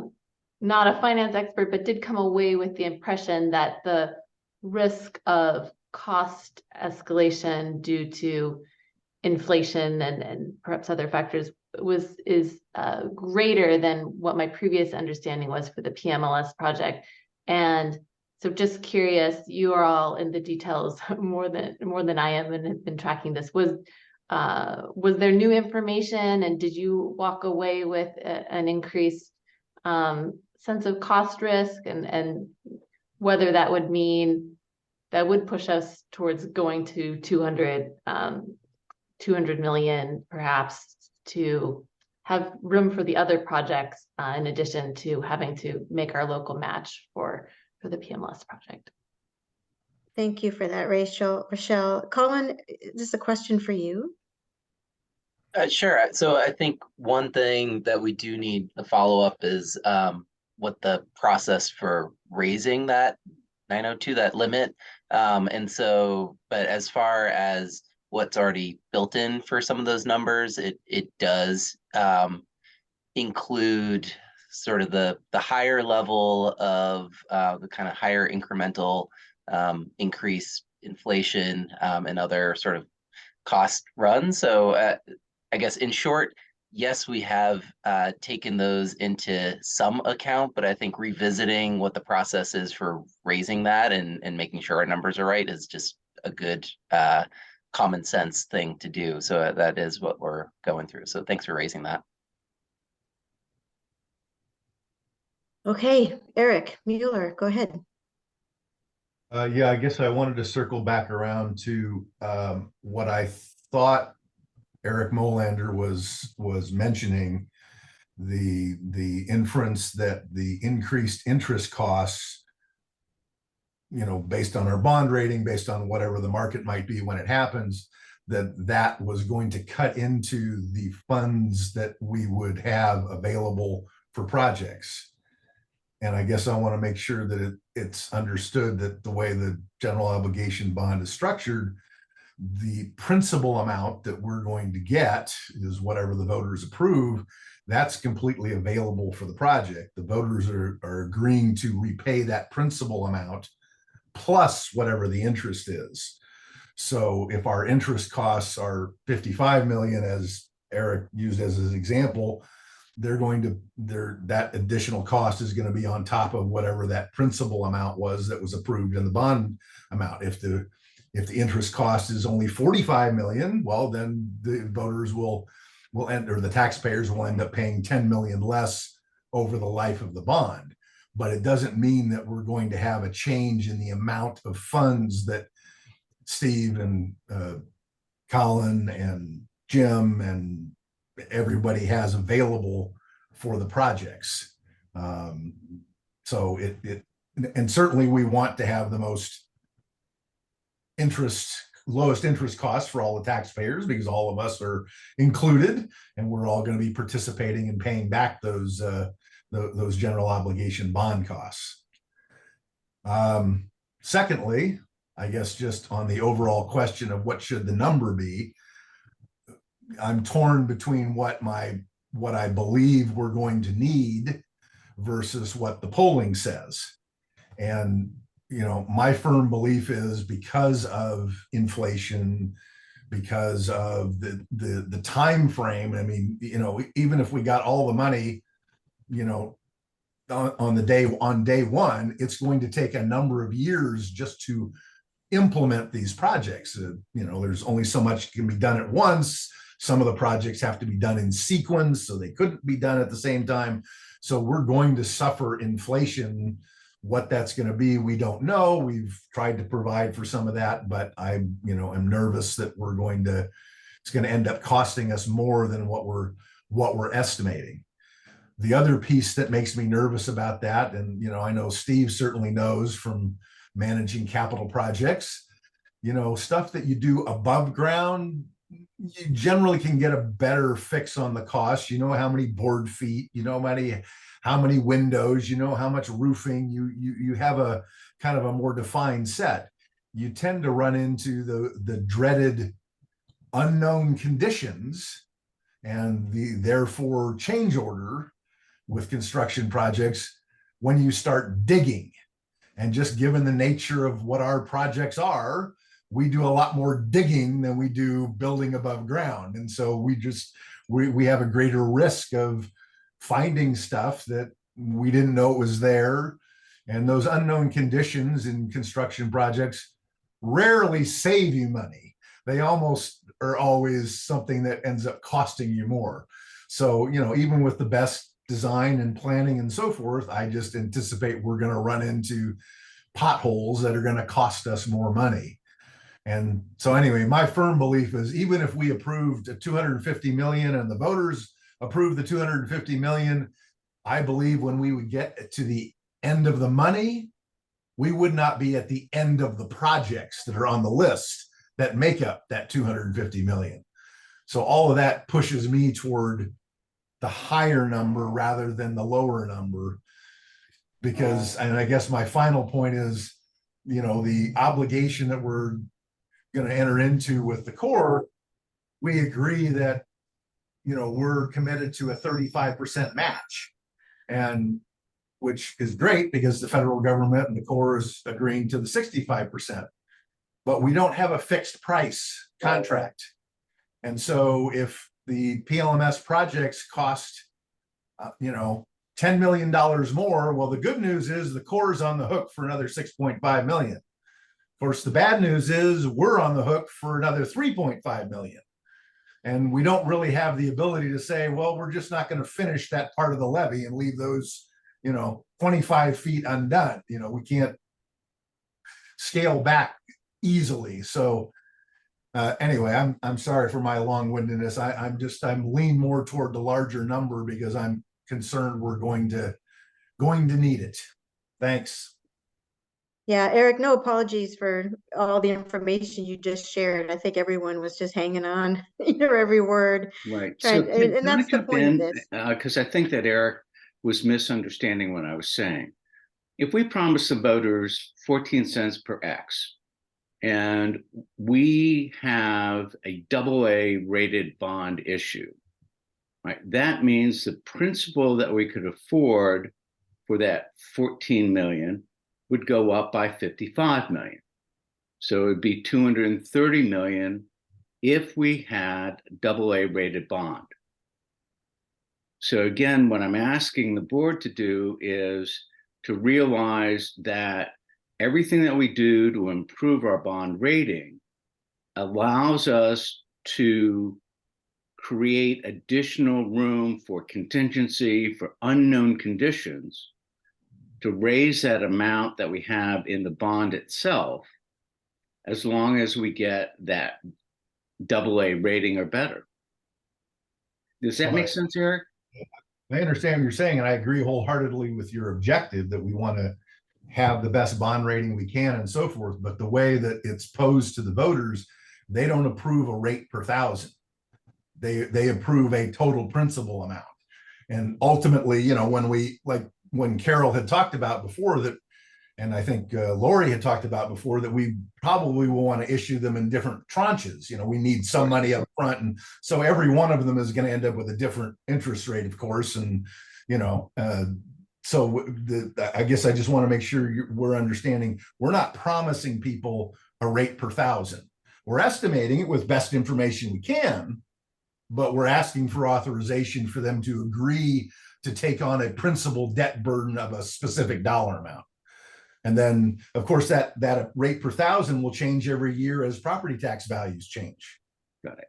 not a finance expert, but did come away with the impression that the risk of cost escalation due to inflation and perhaps other factors is greater than what my previous understanding was for the PMLS project. And so just curious, you are all in the details more than I am and have been tracking this. Was there new information, and did you walk away with an increased sense of cost risk, and whether that would mean that would push us towards going to 200 million perhaps to have room for the other projects in addition to having to make our local match for the PMLS project? Thank you for that, Rachel. Rochelle, Colin, this is a question for you. Sure. So I think one thing that we do need to follow up is what the process for raising that 902, that limit. And so, but as far as what's already built in for some of those numbers, it does include sort of the higher level of the kind of higher incremental increase inflation and other sort of cost runs. So I guess in short, yes, we have taken those into some account, but I think revisiting what the process is for raising that and making sure our numbers are right is just a good common sense thing to do. So that is what we're going through. So thanks for raising that. Okay, Eric Mueller, go ahead. Yeah, I guess I wanted to circle back around to what I thought Eric Molander was mentioning, the inference that the increased interest costs, you know, based on our bond rating, based on whatever the market might be when it happens, that was going to cut into the funds that we would have available for projects. And I guess I want to make sure that it's understood that the way the general obligation bond is structured, the principal amount that we're going to get is whatever the voters approve. That's completely available for the project. The voters are agreeing to repay that principal amount plus whatever the interest is. So if our interest costs are 55 million, as Eric used as his example, that additional cost is going to be on top of whatever that principal amount was that was approved in the bond amount. If the interest cost is only 45 million, well, then the voters will end, or the taxpayers will end up paying 10 million less over the life of the bond. But it doesn't mean that we're going to have a change in the amount of funds that Steve and Colin and Jim and everybody has available for the projects. So and certainly we want to have the lowest interest costs for all the taxpayers, because all of us are included and we're all going to be participating and paying back those general obligation bond costs. Secondly, I guess just on the overall question of what should the number be, I'm torn between what I believe we're going to need versus what the polling says. And, you know, my firm belief is, because of inflation, because of the time frame, I mean, you know, even if we got all the money, you know, on day one, it's going to take a number of years just to implement these projects. You know, there's only so much can be done at once. Some of the projects have to be done in sequence, so they couldn't be done at the same time. So we're going to suffer inflation. What that's going to be, we don't know. We've tried to provide for some of that, but I'm nervous that it's going to end up costing us more than what we're estimating. The other piece that makes me nervous about that, and you know, I know Steve certainly knows from managing capital projects, you know, stuff that you do above ground, you generally can get a better fix on the cost. You know how many board feet, you know how many windows, you know how much roofing, you have a kind of a more defined set. You tend to run into the dreaded unknown conditions and the therefore change order with construction projects when you start digging. And just given the nature of what our projects are, we do a lot more digging than we do building above ground. And so we have a greater risk of finding stuff that we didn't know it was there. And those unknown conditions in construction projects rarely save you money. They almost are always something that ends up costing you more. So, you know, even with the best design and planning and so forth, I just anticipate we're going to run into potholes that are going to cost us more money. And so anyway, my firm belief is, even if we approved 250 million and the voters approved the 250 million, I believe when we would get to the end of the money, we would not be at the end of the projects that are on the list that make up that 250 million. So all of that pushes me toward the higher number rather than the lower number, because, and I guess my final point is, you know, the obligation that we're going to enter into with the Corps, we agree that, you know, we're committed to a 35% match, and which is great because the federal government and the Corps is agreeing to the 65%, but we don't have a fixed price contract. And so if the PMLS projects cost, you know, $10 million more, well, the good news is the Corps is on the hook for another 6.5 million. Of course, the bad news is we're on the hook for another 3.5 million. And we don't really have the ability to say, well, we're just not going to finish that part of the levee and leave those, you know, 25 feet undone. You know, we can't scale back easily. So anyway, I'm sorry for my long-windedness. I'm lean more toward the larger number because I'm concerned we're going to need it. Thanks. Yeah, Eric, no apologies for all the information you just shared. I think everyone was just hanging on, every word. Right. And that's the point of this. Because I think that Eric was misunderstanding what I was saying. If we promise the voters 14 cents per X, and we have a AA rated bond issue, right? That means the principal that we could afford for that 14 million would go up by 55 million. So it would be 230 million if we had AA rated bond. So again, what I'm asking the board to do is to realize that everything that we do to improve our bond rating allows us to create additional room for contingency for unknown conditions to raise that amount that we have in the bond itself, as long as we get that AA rating or better. Does that make sense, Eric? I understand what you're saying, and I agree wholeheartedly with your objective that we want to have the best bond rating we can and so forth. But the way that it's posed to the voters, they don't approve a rate per thousand. They approve a total principal amount. And ultimately, you know, when Carol had talked about before that, and I think Lori had talked about before, that we probably will want to issue them in different tranches. You know, we need some money up front. And so every one of them is going to end up with a different interest rate, of course. And, you know, I guess I just want to make sure we're understanding, we're not promising people a rate per thousand. We're estimating it with best information we can, but we're asking for authorization for them to agree to take on a principal debt burden of a specific dollar amount. And then, of course, that rate per thousand will change every year as property tax values change. Got it.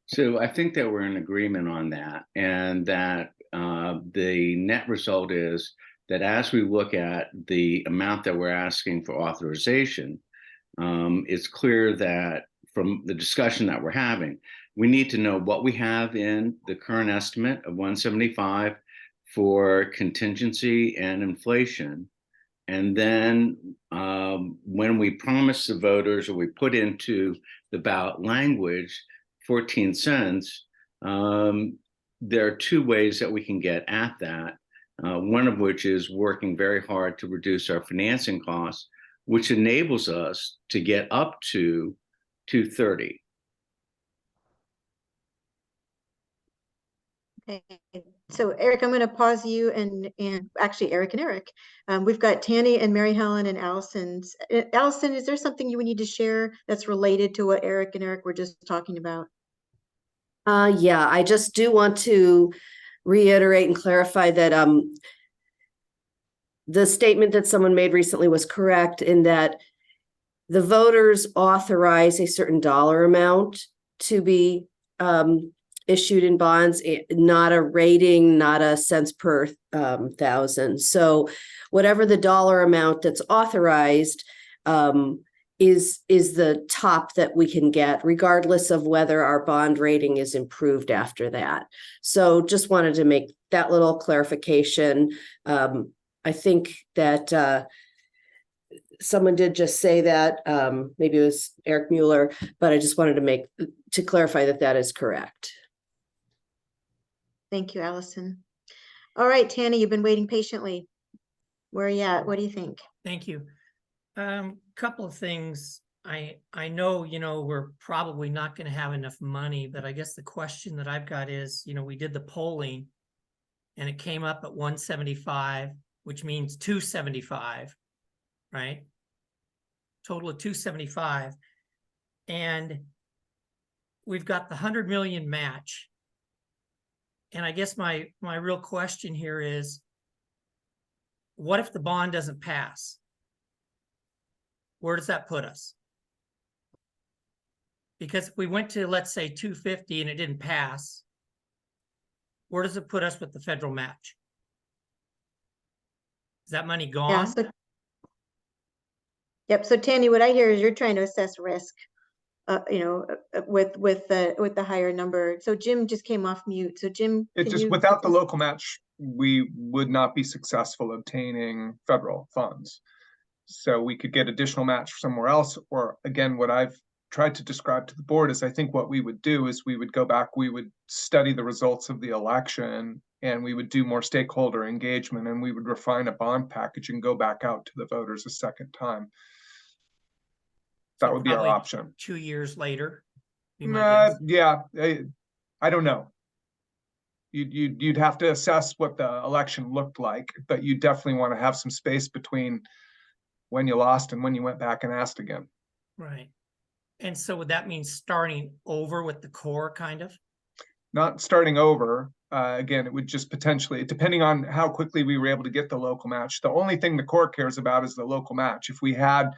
So I think that we're in agreement on that, and that the net result is that as we look at the amount that we're asking for authorization, it's clear that from the discussion that we're having, we need to know what we have in the current estimate of 175 for contingency and inflation. And then when we promise the voters, or we put into the ballot language 14 cents, there are two ways that we can get at that. One of which is working very hard to reduce our financing costs, which enables us to get up to 230. Okay, so Eric, I'm going to pause you and actually Eric and Eric. We've got Tanny and Mary Helen and Allison's. Allison, is there something you would need to share that's related to what Eric and Eric were just talking about? Yeah, I just do want to reiterate and clarify that the statement that someone made recently was correct, in that the voters authorize a certain dollar amount to be issued in bonds, not a rating, not a cents per thousand. So whatever the dollar amount that's authorized is the top that we can get, regardless of whether our bond rating is improved after that. So just wanted to make that little clarification. I think that someone did just say that, maybe it was Eric Mueller, but I just wanted to clarify that that is correct. Thank you, Allison. All right, Tanny, you've been waiting patiently. Where are you at? What do you think? Thank you. Couple of things. I know, you know, we're probably not going to have enough money, but I guess the question that I've got is, you know, we did the polling and it came up at 175, which means 275, right? Total of 275. And we've got the 100 million match. And I guess my real question here is, what if the bond doesn't pass? Where does that put us? Because if we went to, let's say, 250 and it didn't pass, where does it put us with the federal match? Is that money gone? Yeah, yep. So Tanny, what I hear is you're trying to assess risk, you know, with the higher number. So Jim just came off mute. So Jim, It's just without the local match, we would not be successful obtaining federal funds. So we could get additional match somewhere else, or again, what I've tried to describe to the board is I think what we would do is we would go back, we would study the results of the election, and we would do more stakeholder engagement, and we would refine a bond package and go back out to the voters a second time. That would be our option. 2 years later. Yeah, I don't know. You'd have to assess what the election looked like, but you definitely want to have some space between when you lost and when you went back and asked again. Right. And so would that mean starting over with the core, kind of? not starting over. Again, it would just potentially, depending on how quickly we were able to get the local match. The only thing the Corps cares about is the local match. If we had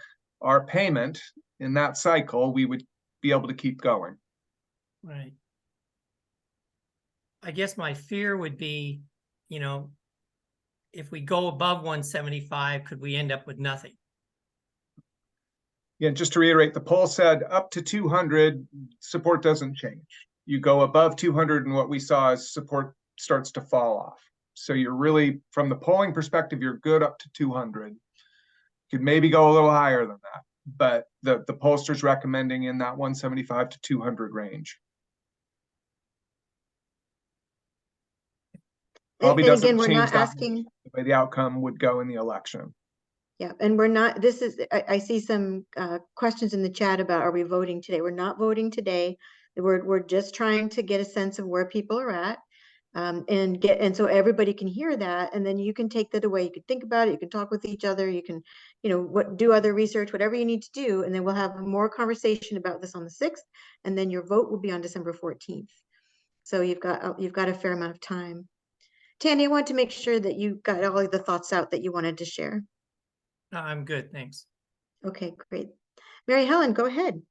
our payment in that cycle, we would be able to keep going. Right. I guess my fear would be, you know, if we go above 175, could we end up with nothing? Yeah, just to reiterate, the poll said up to 200, support doesn't change. You go above 200 and what we saw is support starts to fall off. So you're really, from the polling perspective, you're good up to 200. Could maybe go a little higher than that, but the pollsters recommending in that 175 to 200 range. Probably And doesn't again, we're change not that asking. the way the outcome would go in the election. Yeah, and we're not, this is, I see some questions in the chat about, are we voting today? We're not voting today. We're just trying to get a sense of where people are at. And so everybody can hear that, and then you can take that away. You can think about it, you can talk with each other, you can, you know, do other research, whatever you need to do, and then we'll have more conversation about this on the 6th, and then your vote will be on December 14th. So you've got a fair amount of time. Tandy, I want to make sure that you got all of the thoughts out that you wanted to share. No, I'm good, thanks. Okay, great. Mary Helen, go ahead.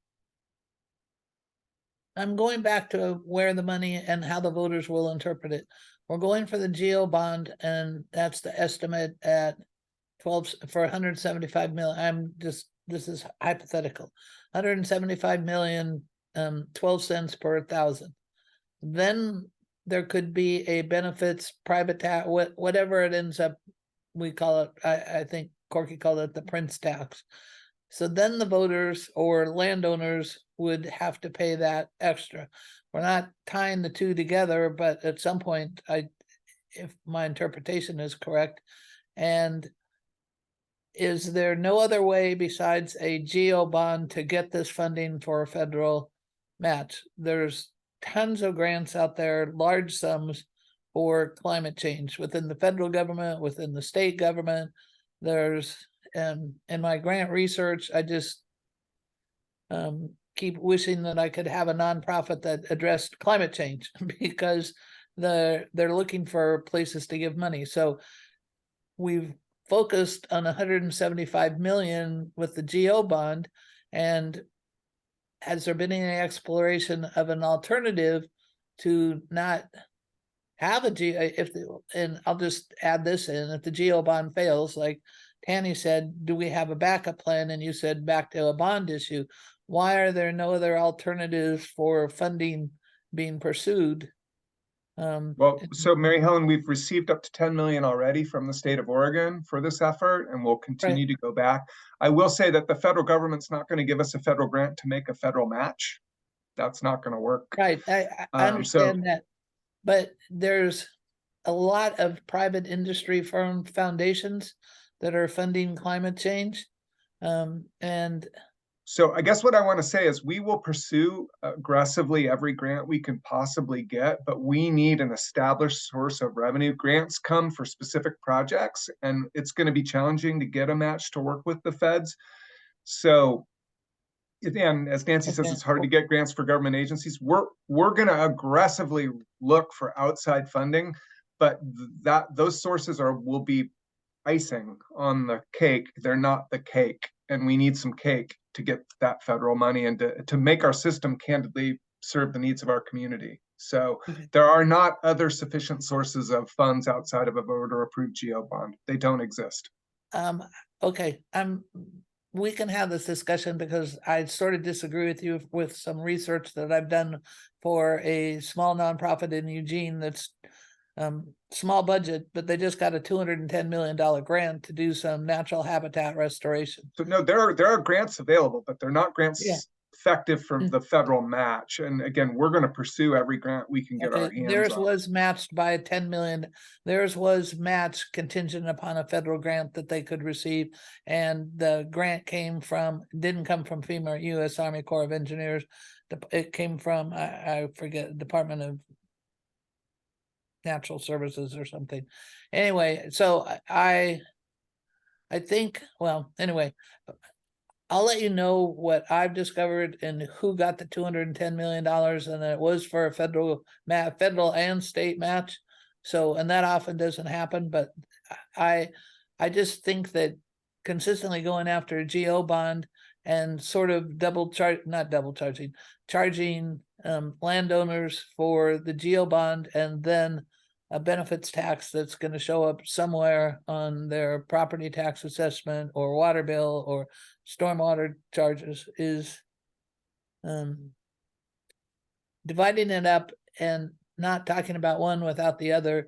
I'm going back to where the money and how the voters will interpret it. We're going for the GO bond, and that's the estimate at 12 for 175 million. This is hypothetical. 175 million, 12 cents per 1,000. Then there could be a benefits private tax, whatever it ends up, we call it, I think Corky called it the Prince tax. So then the voters or landowners would have to pay that extra. We're not tying the two together, but at some point, if my interpretation is correct, and is there no other way besides a GO bond to get this funding for a federal match? There's tons of grants out there, large sums for climate change within the federal government, within the state government. There's, in my grant research, I just keep wishing that I could have a nonprofit that addressed climate change because they're looking for places to give money. So we've focused on 175 million with the GO bond, and has there been any exploration of an alternative to not have a and I'll just add this in, if the GO bond fails, like Tanny said, do we have a backup plan? And you said back to a bond issue. Why are there no other alternatives for funding being pursued? Well, so Mary Helen, we've received up to 10 million already from the state of Oregon for this effort, and we'll continue to go back. I will say that the federal government's not going to give us a federal grant to make a federal match. That's not going to work. Right, I understand that, but there's a lot of private industry firm foundations that are funding climate change, and so I guess what I want to say is we will pursue aggressively every grant we can possibly get, but we need an established source of revenue. Grants come for specific projects, and it's going to be challenging to get a match to work with the feds. So, and as Nancy says, it's hard to get grants for government agencies. We're going to aggressively look for outside funding, but those sources will be icing on the cake. They're not the cake, and we need some cake to get that federal money and to make our system candidly serve the needs of our community. So there are not other sufficient sources of funds outside of a voter approved GO bond. They don't exist. Okay, we can have this discussion because I sort of disagree with you with some research that I've done for a small nonprofit in Eugene that's small budget, but they just got a $210 million grant to do some natural habitat restoration. So no, there are grants available, but they're not grants effective from the federal match. And again, we're going to pursue every grant we can get our hands theirs on. was matched by 10 million. Theirs was matched contingent upon a federal grant that they could receive. And the grant didn't come from FEMA or U.S. Army Corps of Engineers. It came from, I forget, Department of Natural Services or something. Anyway, so I think, well, anyway, I'll let you know what I've discovered and who got the $210 million, and it was for a federal and state match. So, and that often doesn't happen, but I just think that consistently going after a GO bond and sort of charging landowners for the GO bond and then a benefits tax that's going to show up somewhere on their property tax assessment or water bill or stormwater charges is dividing it up and not talking about one without the other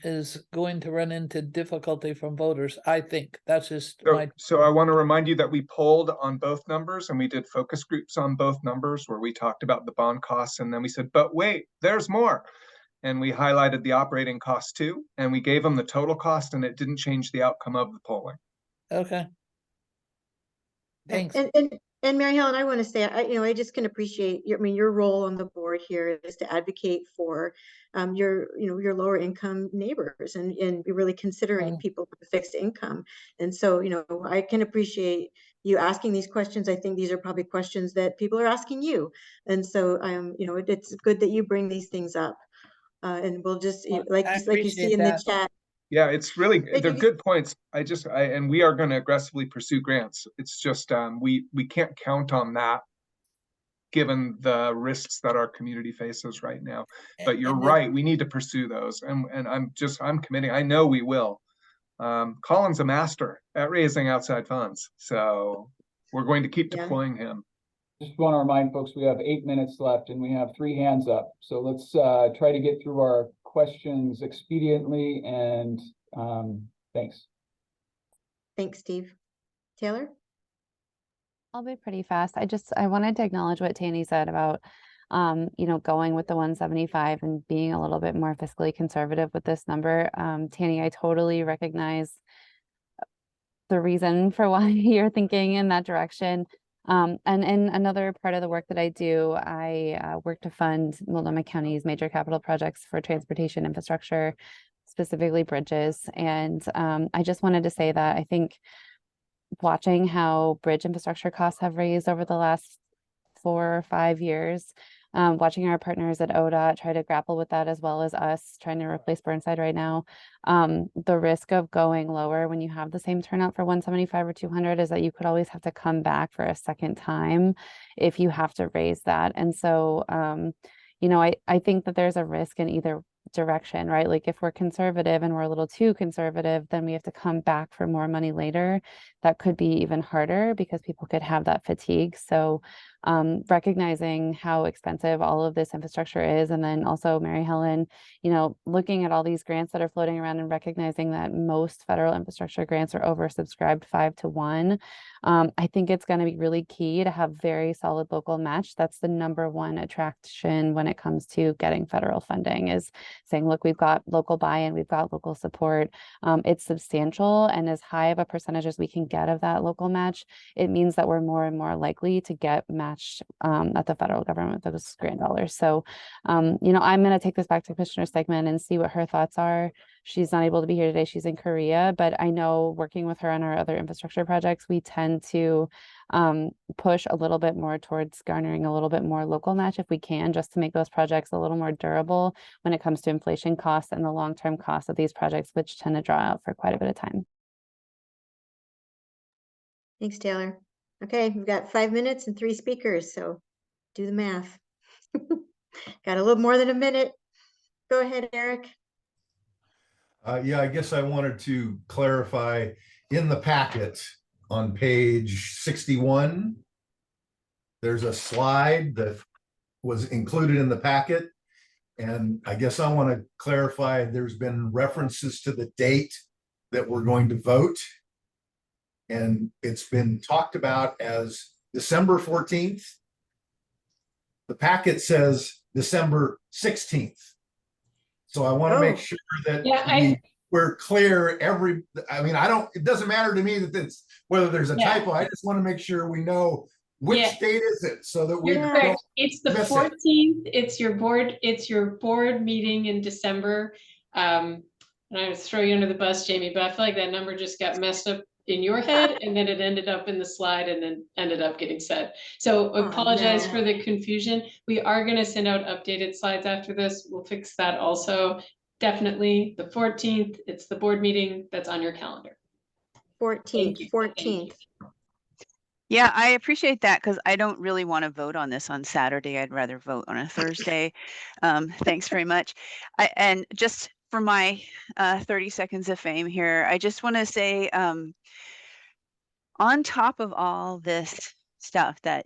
is going to run into difficulty from voters. I think that's just so I want to remind you that we polled on both numbers and we did focus groups on both numbers where we talked about the bond costs, and then we said, but wait, there's more. And we highlighted the operating costs too, and we gave them the total cost, and it didn't change the outcome of the polling. Okay. Thanks. And Mary Helen, I want to say, I just can appreciate your role on the board here is to advocate for your lower income neighbors and you're really considering people with a fixed income. And so, I can appreciate you asking these questions. I think these are probably questions that people are asking you. And so, it's good that you bring these things up. And we'll just, like you see in the chat. Yeah, it's really, they're good points. And we are going to aggressively pursue grants. It's just, we can't count on that given the risks that our community faces right now. But you're right, we need to pursue those. And I'm committing, I know we will. Colin's a master at raising outside funds. So we're going to keep deploying him. Just want to remind folks, we have 8 minutes left and we have 3 hands up. So let's try to get through our questions expediently and thanks. Thanks, Steve. Taylor? I'll be pretty fast. I wanted to acknowledge what Tanny said about, going with the 175 and being a little bit more fiscally conservative with this number. Tanny, I totally recognize the reason for why you're thinking in that direction. And in another part of the work that I do, I work to fund Multnomah County's major capital projects for transportation infrastructure, specifically bridges. And I just wanted to say that I think watching how bridge infrastructure costs have raised over the last 4 or 5 years, watching our partners at ODOT try to grapple with that as well as us trying to replace Burnside right now. The risk of going lower when you have the same turnout for 175 or 200 is that you could always have to come back for a second time if you have to raise that. And so, I think that there's a risk in either direction, right? Like if we're conservative and we're a little too conservative, then we have to come back for more money later. That could be even harder because people could have that fatigue. So recognizing how expensive all of this infrastructure is, and then also Mary Helen, looking at all these grants that are floating around and recognizing that most federal infrastructure grants are oversubscribed 5 to 1. I think it's going to be really key to have very solid local match. That's the #1 attraction when it comes to getting federal funding, is saying, look, we've got local buy-in, we've got local support. It's substantial, and as high of a percentage as we can get of that local match, it means that we're more and more likely to get matched at the federal government with those grant dollars. So, I'm going to take this back to Commissioner Stegman and see what her thoughts are. She's not able to be here today. She's in Korea, but I know working with her on our other infrastructure projects, we tend to push a little bit more towards garnering a little bit more local match if we can, just to make those projects a little more durable when it comes to inflation costs and the long-term costs of these projects, which tend to draw out for quite a bit of time. Thanks, Taylor. Okay, we've got 5 minutes and 3 speakers, so do the math. Got a little more than a minute. Go ahead, Eric. Yeah, I guess I wanted to clarify in the packet on page 61, there's a slide that was included in the packet. And I guess I want to clarify, there's been references to the date that we're going to vote. And it's been talked about as December 14th. The packet says December 16th. So I want to make sure that we're clear it doesn't matter to me that it's whether there's a typo. I just want to make sure we know which date is it so that we don't It's the 14th. It's your board meeting in December. And I was throwing you under the bus, Jamie, but I feel like that number just got messed up in your head, and then it ended up in the slide and then ended up getting said. So Oh, apologize no. for the confusion. We are going to send out updated slides after this. We'll fix that also. Definitely the 14th, it's the board meeting that's on your calendar. 14th. Yeah, I appreciate that because I don't really want to vote on this on Saturday. I'd rather vote on a Thursday. Thanks very much. And just for my 30 seconds of fame here, I just want to say, on top of all this stuff that,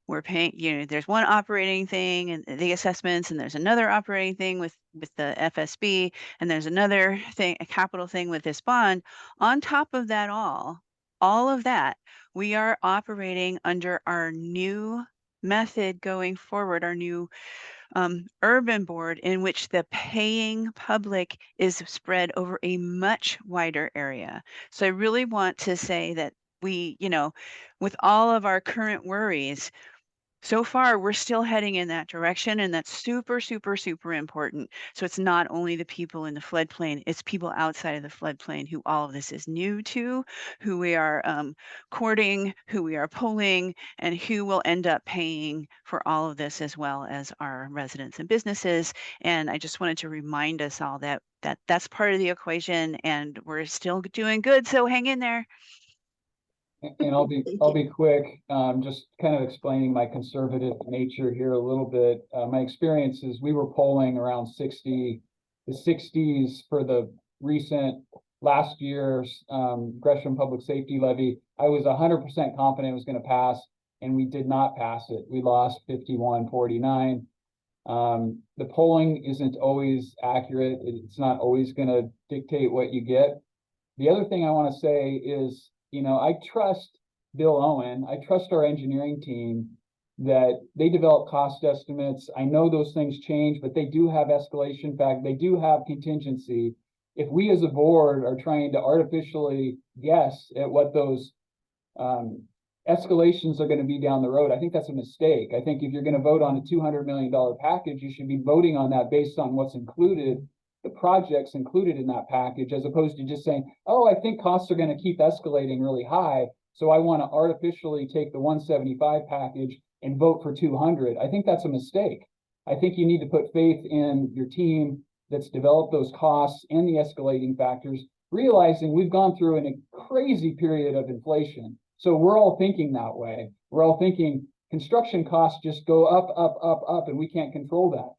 we're paying, there's one operating thing and the assessments, and there's another operating thing with the FSB, and there's another thing, a capital thing with this bond. On top of that all of that, we are operating under our new method going forward, our new urban board, in which the paying public is spread over a much wider area. So I really want to say that we, with all of our current worries, so far, we're still heading in that direction, and that's super, super, super important. So it's not only the people in the floodplain, it's people outside of the floodplain who all of this is new to, who we are courting, who we are polling, and who will end up paying for all of this, as well as our residents and businesses. And I just wanted to remind us all that that's part of the equation, and we're still doing good. So hang in there. And I'll be quick, just kind of explaining my conservative nature here a little bit. My experience is we were polling around the 60s for the recent last year's Gresham Public Safety Levy. I was 100% confident it was going to pass, and we did not pass it. We lost 51-49. The polling isn't always accurate. It's not always going to dictate what you get. The other thing I want to say is, I trust Bill Owen. I trust our engineering team that they develop cost estimates. I know those things change, but they do have escalation factor. They do have contingency. If we as a board are trying to artificially guess at what those escalations are going to be down the road, I think that's a mistake. I think if you're going to vote on a $200 million package, you should be voting on that based on what's included, the projects included in that package, as opposed to just saying, oh, I think costs are going to keep escalating really high, so I want to artificially take the 175 package and vote for 200. I think that's a mistake. I think you need to put faith in your team that's developed those costs and the escalating factors, realizing we've gone through a crazy period of inflation. So we're all thinking that way. We're all thinking construction costs just go up, up, up, up, and we can't control that.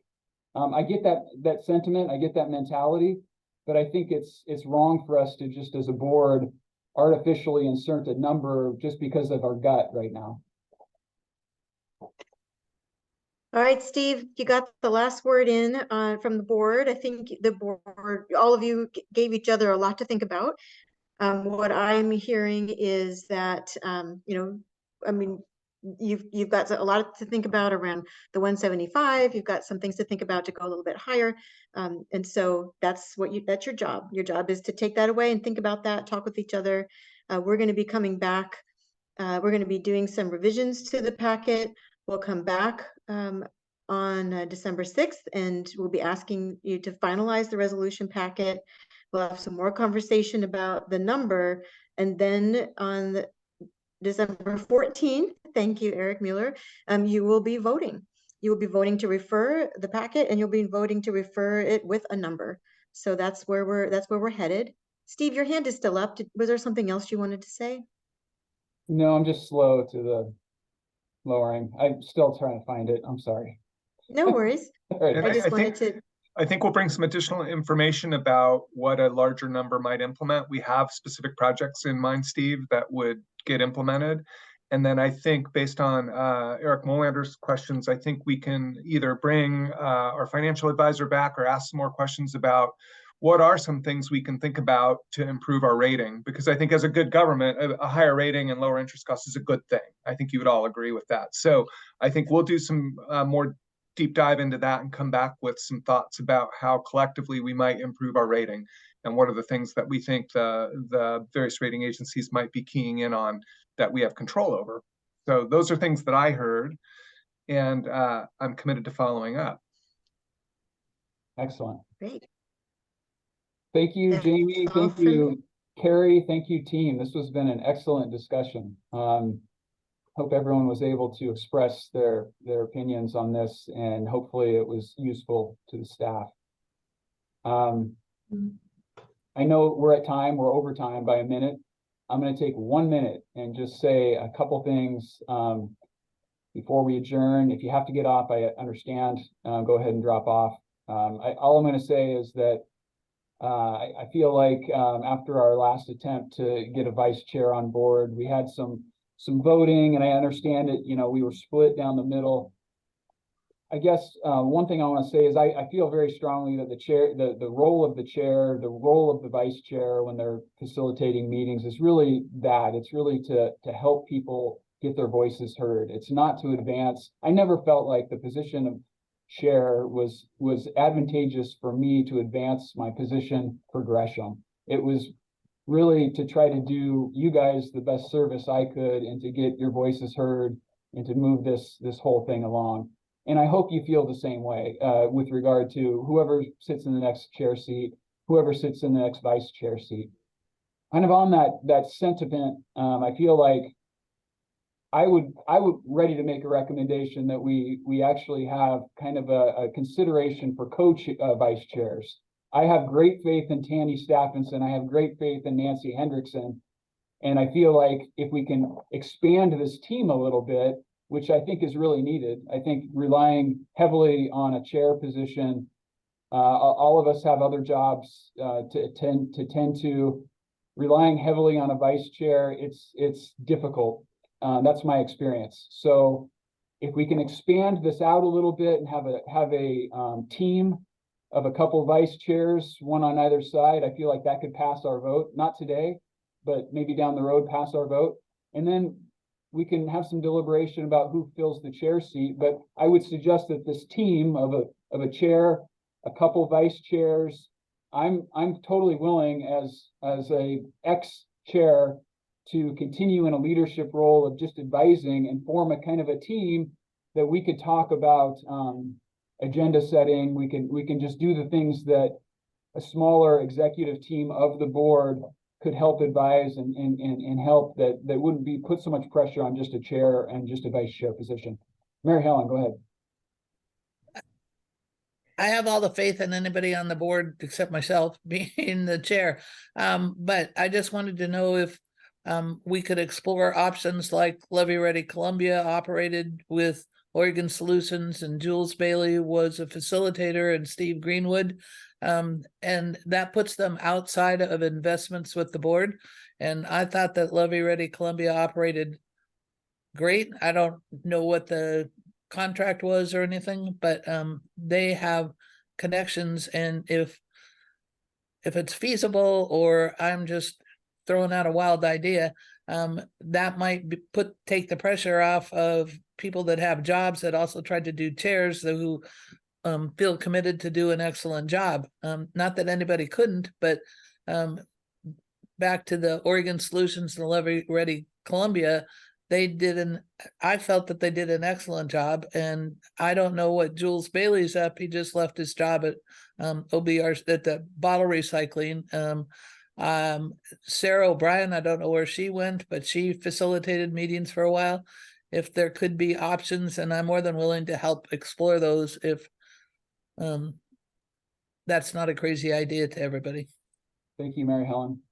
I get that sentiment, I get that mentality, but I think it's wrong for us to just as a board artificially insert a number just because of our gut right now. All right, Steve, you got the last word in from the board. I think the board, all of you gave each other a lot to think about. What I'm hearing is that, you've got a lot to think about around the 175. You've got some things to think about to go a little bit higher. And so that's your job. Your job is to take that away and think about that, talk with each other. We're going to be coming back. We're going to be doing some revisions to the packet. We'll come back on December 6th, and we'll be asking you to finalize the resolution packet. We'll have some more conversation about the number, and then on December 14th, thank you, Eric Mueller, you will be voting. You will be voting to refer the packet, and you'll be voting to refer it with a number. So that's where we're headed. Steve, your hand is still up. Was there something else you wanted to say? No, I'm just slow to the lowering. I'm still trying to find it. I'm sorry. No worries. Right. I just wanted to. I think we'll bring some additional information about what a larger number might implement. We have specific projects in mind, Steve, that would get implemented. And then I think based on Eric Molander's questions, I think we can either bring our financial advisor back or ask some more questions about what are some things we can think about to improve our rating. Because I think as a good government, a higher rating and lower interest costs is a good thing. I think you would all agree with that. So I think we'll do some more deep dive into that and come back with some thoughts about how collectively we might improve our rating and what are the things that we think the various rating agencies might be keying in on that we have control over. So those are things that I heard, and I'm committed to following up. Excellent. Great. Thank you, Jamie. Thank you, Carrie, thank you, team. This has been an excellent discussion. Hope everyone was able to express their opinions on this, and hopefully it was useful to the staff. I know we're at time, we're over time by a minute. I'm going to take 1 minute and just say a couple things before we adjourn. If you have to get off, I understand. Go ahead and drop off. All I'm going to say is that I feel like after our last attempt to get a vice chair on board, we had some voting, and I understand it. You know, we were split down the middle. I guess one thing I want to say is I feel very strongly that the chair, the role of the chair, the role of the vice chair when they're facilitating meetings is really that. It's really to help people get their voices heard. It's not to advance. I never felt like the position of chair was advantageous for me to advance my position progression. It was really to try to do you guys the best service I could, and to get your voices heard, and to move this whole thing along. And I hope you feel the same way with regard to whoever sits in the next chair seat, whoever sits in the next vice chair seat. Kind of on that sentiment, I feel like I would ready to make a recommendation that we actually have kind of a consideration for vice chairs. I have great faith in Tanny Stephenson. I have great faith in Nancy Hendrickson. And I feel like if we can expand this team a little bit, which I think is really needed. I think relying heavily on a chair position, all of us have other jobs to tend to. Relying heavily on a vice chair, it's difficult. That's my experience. So if we can expand this out a little bit and have a team of a couple vice chairs, one on either side, I feel like that could pass our vote. Not today, but maybe down the road pass our vote. And then we can have some deliberation about who fills the chair seat. But I would suggest that this team of a chair, a couple vice chairs, I'm totally willing as a ex-chair to continue in a leadership role of just advising and form a kind of a team that we could talk about agenda setting. We can just do the things that a smaller executive team of the board could help advise and help that wouldn't be put so much pressure on just a chair and just a vice chair position. Mary Helen, go ahead. I have all the faith in anybody on the board except myself being the chair. But I just wanted to know if we could explore options like Levee Ready Columbia operated with Oregon Solutions, and Jules Bailey was a facilitator, and Steve Greenwood. And that puts them outside of investments with the board. And I thought that Levee Ready Columbia operated great. I don't know what the contract was or anything, but they have connections. And if it's feasible, or I'm just throwing out a wild idea, that might take the pressure off of people that have jobs that also tried to do chairs, who feel committed to do an excellent job. Not that anybody couldn't, but back to the Oregon Solutions and the Levee Ready Columbia, I felt that they did an excellent job. And I don't know what Jules Bailey's up. He just left his job at OBR at the bottle recycling. Sarah O'Brien, I don't know where she went, but she facilitated meetings for a while. If there could be options, and I'm more than willing to help explore those if that's not a crazy idea to everybody. Thank you, Mary Helen.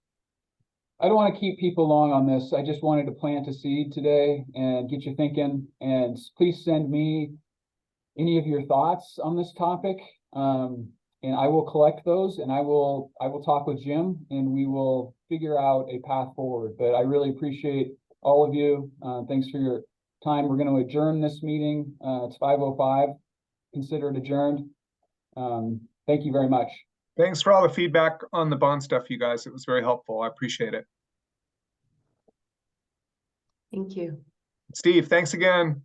I don't want to keep people long on this. I just wanted to plant a seed today and get you thinking. And please send me any of your thoughts on this topic. And I will collect those, and I will talk with Jim, and we will figure out a path forward. But I really appreciate all of you. Thanks for your time. We're going to adjourn this meeting. It's 5:05. Consider it adjourned. Thank you very much. Thanks for all the feedback on the bond stuff, you guys. It was very helpful. I appreciate it. Thank you. Steve, thanks again.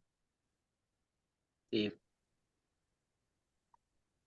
Steve.